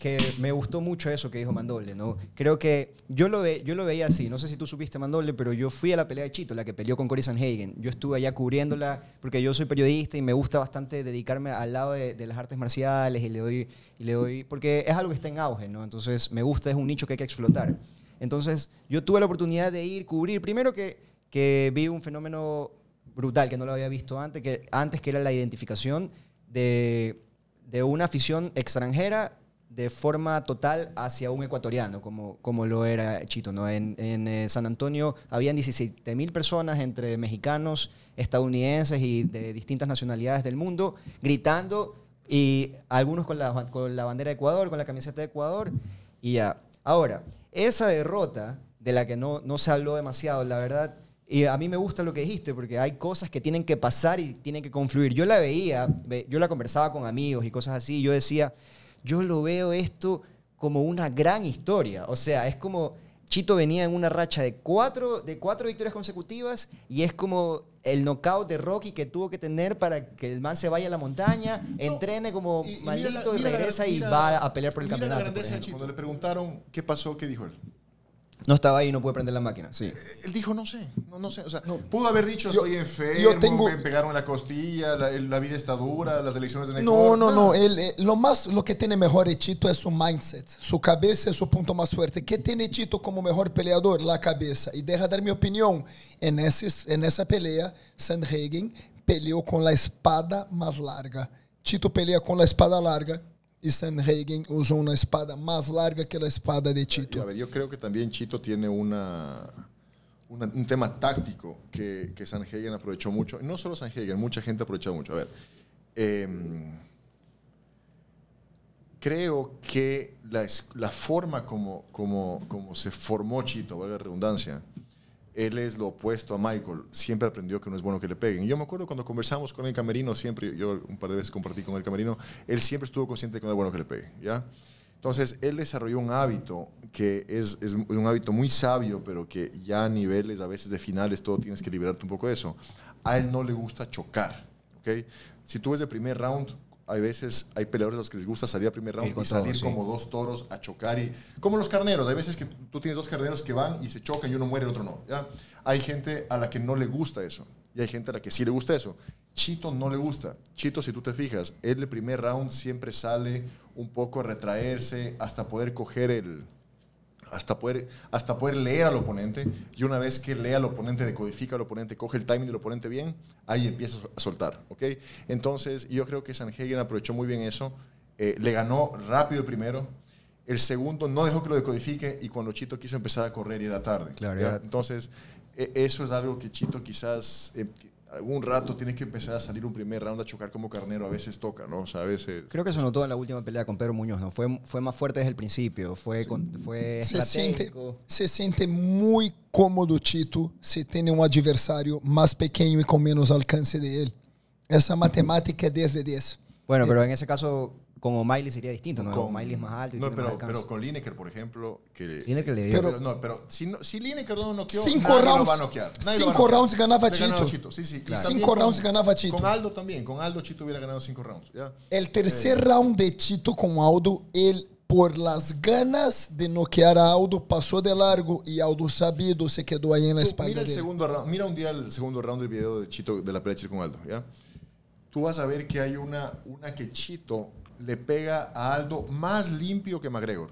[SPEAKER 1] que me gustó mucho eso que dijo Mandoble, ¿no? Creo que yo lo veía así. No sé si tú supiste, Mandoble, pero yo fui a la pelea de Chito, la que peleó con Cory Sanhagen. Yo estuve allá cubriéndola porque yo soy periodista y me gusta bastante dedicarme al lado de las artes marciales y le doy porque es algo que está en auge, ¿no? Entonces me gusta, es un nicho que hay que explotar. Entonces yo tuve la oportunidad de ir, cubrir, primero que vi un fenómeno brutal que no lo había visto antes, que era la identificación de una afición extranjera de forma total hacia un ecuatoriano, como lo era Chito, ¿no? En San Antonio habían 17,000 personas entre mexicanos, estadounidenses y de distintas nacionalidades del mundo, gritando, y algunos con la bandera de Ecuador, con la camiseta de Ecuador, y ya. Ahora, esa derrota, de la que no se habló demasiado, la verdad, y a mí me gusta lo que dijiste, porque hay cosas que tienen que pasar y tienen que confluir. Yo la veía, yo la conversaba con amigos y cosas así, y yo decía... Yo lo veo esto como una gran historia. O sea, es como Chito venía en una racha de cuatro victorias consecutivas y es como el knockout de Rocky que tuvo que tener para que el man se vaya a la montaña, entrene como maldito y regresa y va a pelear por el campeonato.
[SPEAKER 3] La grandeza de Chito. Cuando le preguntaron qué pasó, ¿qué dijo él?
[SPEAKER 1] No estaba ahí y no puede prender la máquina, sí.
[SPEAKER 3] Él dijo, no sé. O sea, pudo haber dicho, estoy enfermo, me pegaron en la costilla, la vida está dura, las elecciones en Ecuador.
[SPEAKER 2] No. Lo que tiene mejor Chito es su mindset. Su cabeza es su punto más fuerte. ¿Qué tiene Chito como mejor peleador? La cabeza. Y deja dar mi opinión. En esa pelea, Sanhagen peleó con la espada más larga. Chito pelea con la espada larga. Y Sanhagen usó una espada más larga que la espada de Chito.
[SPEAKER 3] A ver, yo creo que también Chito tiene un tema táctico que Sanhagen aprovechó mucho. No solo Sanhagen, mucha gente aprovechó mucho. A ver, creo que la forma como se formó Chito, valga la redundancia, él es lo opuesto a Michael. Siempre aprendió que no es bueno que le peguen. Y yo me acuerdo cuando conversamos con el camerino, siempre, yo un par de veces compartí con el camerino, él siempre estuvo consciente de que no es bueno que le peguen, ¿ya? Entonces, él desarrolló un hábito que es un hábito muy sabio, pero que ya a niveles a veces de finales todo tienes que liberarte un poco de eso. A él no le gusta chocar, ¿ok? Si tú ves de primer round, hay peleadores a los que les gusta salir a primer round y salir como dos toros a chocar. Como los carneros, hay veces que tú tienes dos carneros que van y se chocan y uno muere y el otro no. ¿Ya? Hay gente a la que no le gusta eso y hay gente a la que sí le gusta eso. Chito no le gusta. Chito, si tú te fijas, él el primer round siempre sale un poco a retraerse hasta poder coger hasta poder leer al oponente, y una vez que lee al oponente, decodifica al oponente, coge el timing del oponente bien, ahí empieza a soltar, ¿ok? Entonces, yo creo que Sanhagen aprovechó muy bien eso, le ganó rápido el primero, el segundo no dejó que lo decodifique, y cuando Chito quiso empezar a correr, era tarde.
[SPEAKER 1] Claro,
[SPEAKER 3] Entonces, eso es algo que Chito quizás algún rato tienes que empezar a salir un primer round a chocar como carnero, a veces toca, ¿no? O sea, a veces...
[SPEAKER 1] Creo que se notó en la última pelea con Pedro Muñoz, ¿no? Fue más fuerte desde el principio, fue estratégico.
[SPEAKER 2] Se siente muy cómodo Chito si tiene un adversario más pequeño y con menos alcance de él. Esa matemática es 10 de 10.
[SPEAKER 1] Bueno, pero en ese caso, con O'Malley sería distinto, ¿no? O'Malley es más alto y
[SPEAKER 3] no,
[SPEAKER 1] tiene más alcance.
[SPEAKER 3] pero con Lineker, por ejemplo...
[SPEAKER 1] Lineker le dio.
[SPEAKER 3] Pero si Lineker no noqueó,
[SPEAKER 2] Cinco
[SPEAKER 3] nadie
[SPEAKER 2] rounds,
[SPEAKER 3] lo va a noquear.
[SPEAKER 2] 5 rounds ganaba Chito.
[SPEAKER 3] Sí, sí.
[SPEAKER 1] Claro.
[SPEAKER 2] 5 rounds ganaba Chito.
[SPEAKER 3] Con Aldo también. Con Aldo Chito hubiera ganado 5 rounds. ¿Ya?
[SPEAKER 2] El tercer round de Chito con Aldo, él por las ganas de noquear a Aldo pasó de largo y Aldo sabido se quedó ahí en la espalda.
[SPEAKER 3] Mira el segundo round. Mira un día el segundo round del video de Chito, de la pelea de Chito con Aldo. ¿Ya? Tú vas a ver que hay una que Chito le pega a Aldo más limpio que McGregor.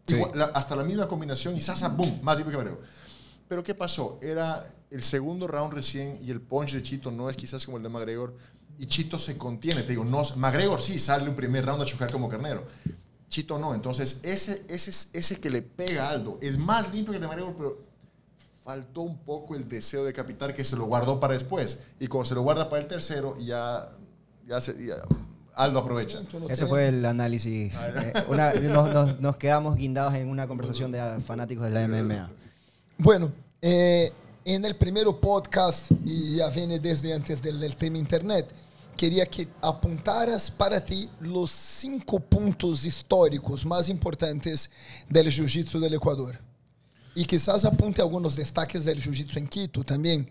[SPEAKER 1] Sí.
[SPEAKER 3] Hasta la misma combinación y sasa, boom, más limpio que McGregor. Pero ¿qué pasó? Era el segundo round recién y el punch de Chito no es quizás como el de McGregor y Chito se contiene. Te digo, no, McGregor sí sale un primer round a chocar como carnero. Chito no. Entonces, ese que le pega a Aldo es más limpio que el de McGregor, pero faltó un poco el deseo de capital que se lo guardó para después. Y cuando se lo guarda para el tercero, ya Aldo aprovecha.
[SPEAKER 1] Ese fue el análisis. Nos quedamos guindados en una conversación de fanáticos de la MMA.
[SPEAKER 2] Bueno, en el primer podcast, y ya viene desde antes del tema internet, quería que apuntaras para ti los 5 puntos históricos más importantes del jiu-jitsu del Ecuador. Y quizás apunte algunos destaques del jiu-jitsu en Quito también.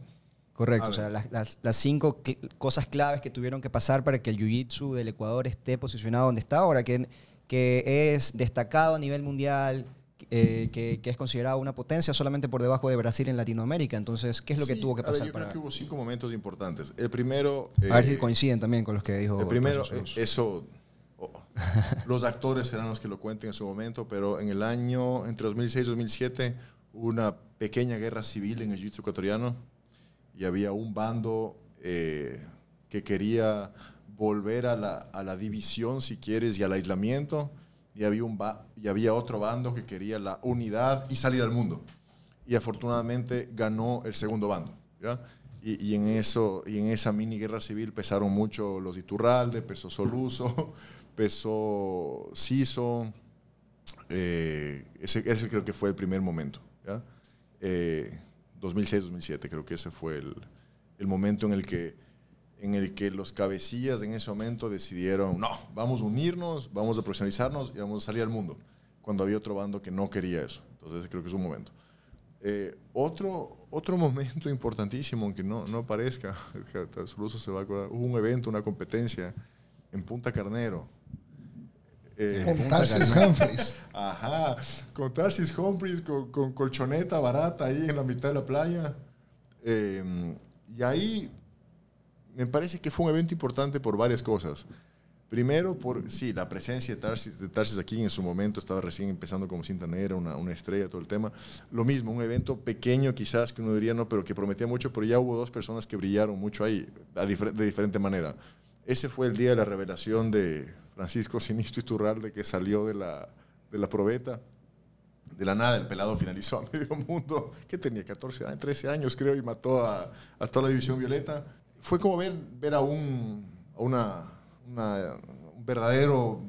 [SPEAKER 1] Correcto, o sea, las 5 cosas claves que tuvieron que pasar para que el jiu-jitsu del Ecuador esté posicionado donde está ahora, que es destacado a nivel mundial, que es considerado una potencia solamente por debajo de Brasil en Latinoamérica. Entonces, ¿qué es lo que tuvo que pasar?
[SPEAKER 3] Yo creo que hubo 5 momentos importantes. El primero...
[SPEAKER 1] a ver si coinciden también con los que dijo.
[SPEAKER 3] El primero, los actores serán los que lo cuenten en su momento, pero en el año, entre 2006 y 2007, hubo una pequeña guerra civil en el jiu-jitsu ecuatoriano y había un bando que quería volver a la división, si quieres, y al aislamiento, y había otro bando que quería la unidad y salir al mundo. Y afortunadamente ganó el segundo bando, ¿ya? Y en esa mini guerra civil pesaron mucho los Iturralde, pesó Soluso, pesó Ciso. Ese creo que fue el primer momento, ¿ya? 2006-2007 creo que ese fue el momento en el que los cabecillas en ese momento decidieron, no, vamos a unirnos, vamos a profesionalizarnos y vamos a salir al mundo, cuando había otro bando que no quería eso. Entonces creo que es un momento. Otro momento importantísimo, aunque no parezca, Soluso se va a acordar, hubo un evento, una competencia en Punta Carnero.
[SPEAKER 2] Con Tarsis Humphreys.
[SPEAKER 3] Ajá, con Tarsis Humphreys, con colchoneta barata ahí en la mitad de la playa. Y ahí me parece que fue un evento importante por varias cosas. Primero, sí, la presencia de Tarsis aquí en su momento, estaba recién empezando como cinta negra, una estrella, todo el tema. Lo mismo, un evento pequeño quizás que uno diría no, pero que prometía mucho, pero ya hubo 2 personas que brillaron mucho ahí, de diferente manera. Ese fue el día de la revelación de Francisco Sinisto Iturralde, que salió de la probeta. De la nada, el pelado finalizó a medio mundo, que tenía 13 años creo, y mató a toda la división violeta. Fue como ver a un verdadero...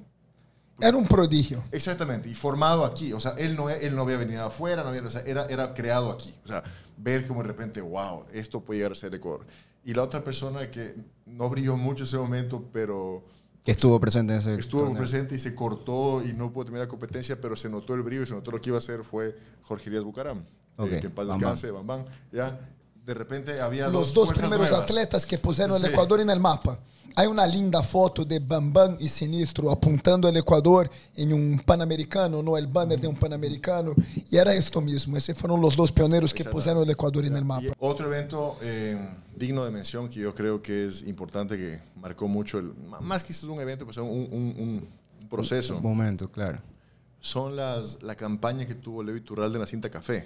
[SPEAKER 2] Era un prodigio.
[SPEAKER 3] Exactamente, y formado aquí. O sea, él no había venido afuera, o sea, era creado aquí. O sea, ver como de repente, wow, esto puede llegar a ser Ecuador. Y la otra persona que no brilló mucho en ese momento, pero...
[SPEAKER 1] Que estuvo presente en ese
[SPEAKER 3] Estuvo
[SPEAKER 1] torneo.
[SPEAKER 3] presente y se cortó y no pudo terminar la competencia, pero se notó el brillo y se notó lo que iba a hacer fue Jorge Elías Bucaram.
[SPEAKER 1] Okay.
[SPEAKER 3] Que en paz descanse, Bam. Ya, de repente había
[SPEAKER 2] Los 2
[SPEAKER 3] fuerzas
[SPEAKER 2] primeros
[SPEAKER 3] nuevas.
[SPEAKER 2] atletas que pusieron el Ecuador en el mapa. Hay una linda foto de Bambam y Sinistro apuntando al Ecuador en un Panamericano, ¿no? El banner de un Panamericano. Y era esto mismo. Esos fueron los 2 pioneros que pusieron el Ecuador en el mapa.
[SPEAKER 3] Y otro evento digno de mención que yo creo que es importante, que marcó mucho, más que un evento, pues un proceso.
[SPEAKER 1] Un momento, claro.
[SPEAKER 3] Son la campaña que tuvo Leo Iturralde en la cinta café,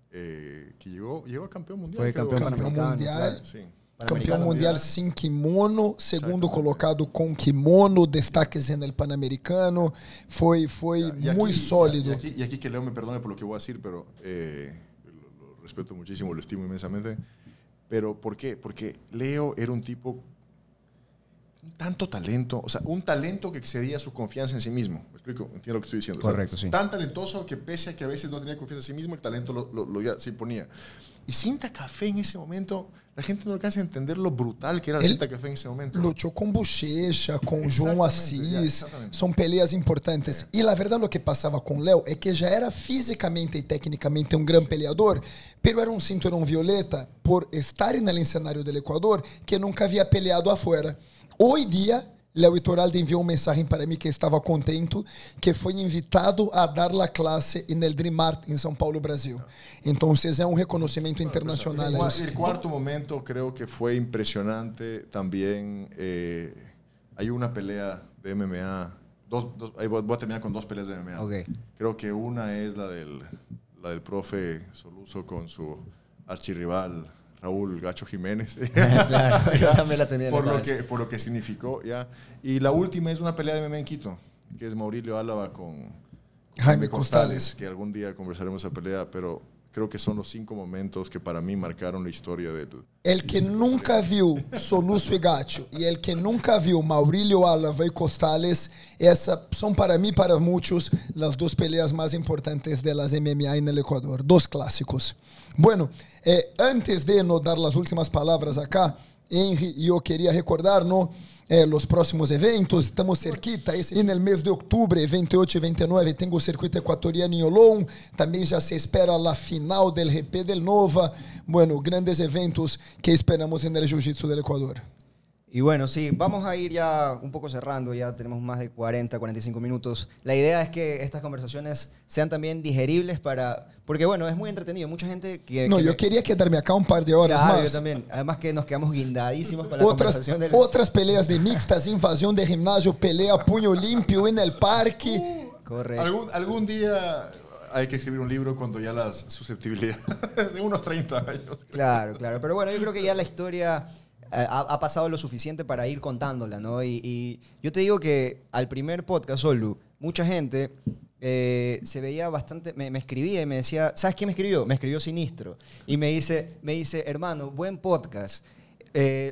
[SPEAKER 3] que llegó a campeón mundial.
[SPEAKER 1] Fue campeón
[SPEAKER 2] Campeón mundial.
[SPEAKER 3] Claro, sí.
[SPEAKER 2] Campeón mundial sin kimono, segundo colocado con kimono, destaques en el Panamericano, fue muy sólido.
[SPEAKER 3] Y aquí que Leo me perdone por lo que voy a decir, pero lo respeto muchísimo, lo estimo inmensamente. Pero ¿por qué? Porque Leo era un tipo tanto talento, o sea, un talento que excedía su confianza en sí mismo. ¿Me explico? Entiendo lo que estoy diciendo.
[SPEAKER 1] Correcto,
[SPEAKER 3] o sea,
[SPEAKER 1] sí.
[SPEAKER 3] Tan talentoso que pese a que a veces no tenía confianza en sí mismo, el talento ya se imponía. Y Cinta Café en ese momento, la gente no alcanza a entender lo brutal que era Cinta Café en ese momento.
[SPEAKER 2] Luchou com Bochecha, com João Assis,
[SPEAKER 3] exatamente.
[SPEAKER 2] são peleas importantes. E a verdade, o que passava com Léo é que já era fisicamente e tecnicamente um grande peleador, pero era um cinturão violeta por estar no cenário do Equador que nunca havia peleado afuera. Hoje dia, Léo Iturralde enviou mensagem para mim que estava contento, que foi invitado a dar a classe no Dream Art em São Paulo, Brasil. Então, é um reconhecimento internacional.
[SPEAKER 3] El cuarto momento creo que fue impresionante también. Hay una pelea de MMA. Ahí voy a terminar con dos peleas de MMA.
[SPEAKER 1] Okay.
[SPEAKER 3] Creo que una es la del profe Soluso con su archirrival Raúl Gacho Jiménez.
[SPEAKER 1] Claro, yo también la tenía en la cabeza.
[SPEAKER 3] Por lo que significó. ¿ya? Y la última es una pelea de MMA en Quito, que es Maurilio Álava con
[SPEAKER 2] Jaime Costales.
[SPEAKER 3] que algún día conversaremos esa pelea, pero creo que son los 5 momentos que para mí marcaron la historia de...
[SPEAKER 2] El que nunca viu Soluço e Gacho e el que nunca viu Maurílio Álava e Costales, essa são para mim, para muitos, as duas peleas mais importantes de las MMA no Equador. Dos clássicos. Bueno, antes de nos dar as últimas palavras acá, Henry e eu queria recordar, ¿no? Los próximos eventos, estamos cerquita, en el mes de octubre, 28 y 29, tengo el circuito ecuatoriano en Olón, también ya se espera la final del GP del Nova, bueno, grandes eventos que esperamos en el Jiu-Jitsu del Ecuador.
[SPEAKER 1] Y bueno, sí, vamos a ir ya un poco cerrando, ya tenemos más de 40, 45 minutos. La idea es que estas conversaciones sean también digeribles porque bueno, es muy entretenido. Mucha gente que...
[SPEAKER 2] No, yo quería quedarme acá un par de horas
[SPEAKER 1] claro,
[SPEAKER 2] más.
[SPEAKER 1] Yo también. Además que nos quedamos guindadísimos para la conversación del...
[SPEAKER 2] Otras peleas de mixtas, invasión de gimnasio, pelea puño limpio en el parque.
[SPEAKER 1] Correcto.
[SPEAKER 3] Algún día hay que escribir un libro cuando ya las susceptibilidades de unos 30 años.
[SPEAKER 1] Claro, claro. Pero bueno, yo creo que ya la historia... ha pasado lo suficiente para ir contándola, ¿no? Y yo te digo que al primer podcast, Solu, mucha gente se veía bastante... Me escribía y me decía... ¿Sabes quién me escribió? Me escribió Sinistro. Y me dice, hermano, buen podcast.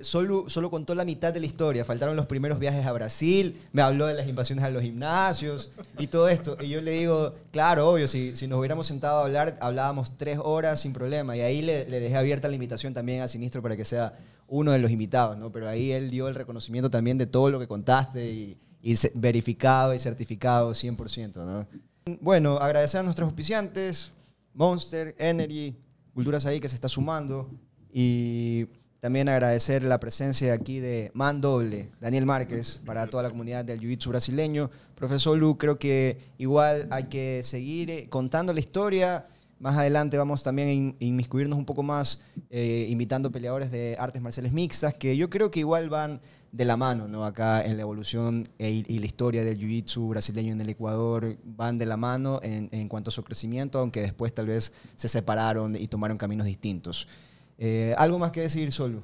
[SPEAKER 1] Solo contó la mitad de la historia. Faltaron los primeros viajes a Brasil. Me habló de las invasiones a los gimnasios y todo esto. Y yo le digo, claro, obvio, si nos hubiéramos sentado a hablar, hablábamos 3 horas sin problema. Y ahí le dejé abierta la invitación también a Sinistro para que sea uno de los invitados, ¿no? Pero ahí él dio el reconocimiento también de todo lo que contaste y verificado y certificado 100%, ¿no? Bueno, agradecer a nuestros auspiciantes, Monster, Energy, Culturas ahí que se está sumando, y también agradecer la presencia aquí de Man Doble, Daniel Márquez, para toda la comunidad del Jiu-Jitsu brasileño. Profesor Lu, creo que igual hay que seguir contando la historia. Más adelante vamos también a inmiscuirnos un poco más, invitando peleadores de artes marciales mixtas, que yo creo que igual van de la mano, ¿no? Acá en la evolución y la historia del jiu-jitsu brasileño en el Ecuador, van de la mano en cuanto a su crecimiento, aunque después tal vez se separaron y tomaron caminos distintos. ¿Algo más que decir, Solu?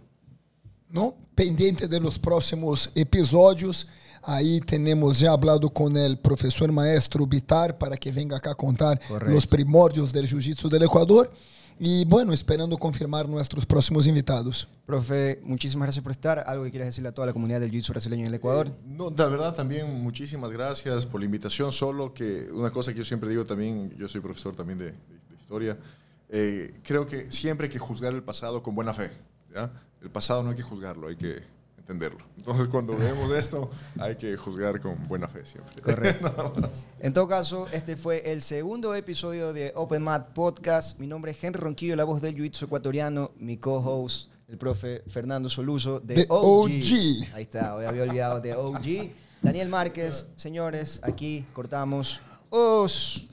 [SPEAKER 2] No, pendiente de los próximos episodios. Ahí tenemos ya hablado con el profesor maestro Bitar para que venga acá a contar los primordios del jiu-jitsu del Ecuador. Y bueno, esperando confirmar nuestros próximos invitados.
[SPEAKER 1] Profe, muchísimas gracias por estar. ¿Algo que quieras decirle a toda la comunidad del jiu-jitsu brasileño en el Ecuador?
[SPEAKER 3] No, de verdad también muchísimas gracias por la invitación. Solo que una cosa que yo siempre digo también, yo soy profesor también de historia, creo que siempre hay que juzgar el pasado con buena fe, ¿ya? El pasado no hay que juzgarlo, hay que entenderlo. Entonces, cuando vemos esto, hay que juzgar con buena fe siempre.
[SPEAKER 1] Correcto.
[SPEAKER 3] Nada más.
[SPEAKER 1] En todo caso, este fue el segundo episodio de Open Mat Podcast. Mi nombre es Henry Ronquillo, la voz del jiu-jitsu ecuatoriano. Mi co-host, el profe Fernando Soluso, de OG. Ahí está, hoy había olvidado de OG. Daniel Márquez, señores, aquí cortamos. ¡Os!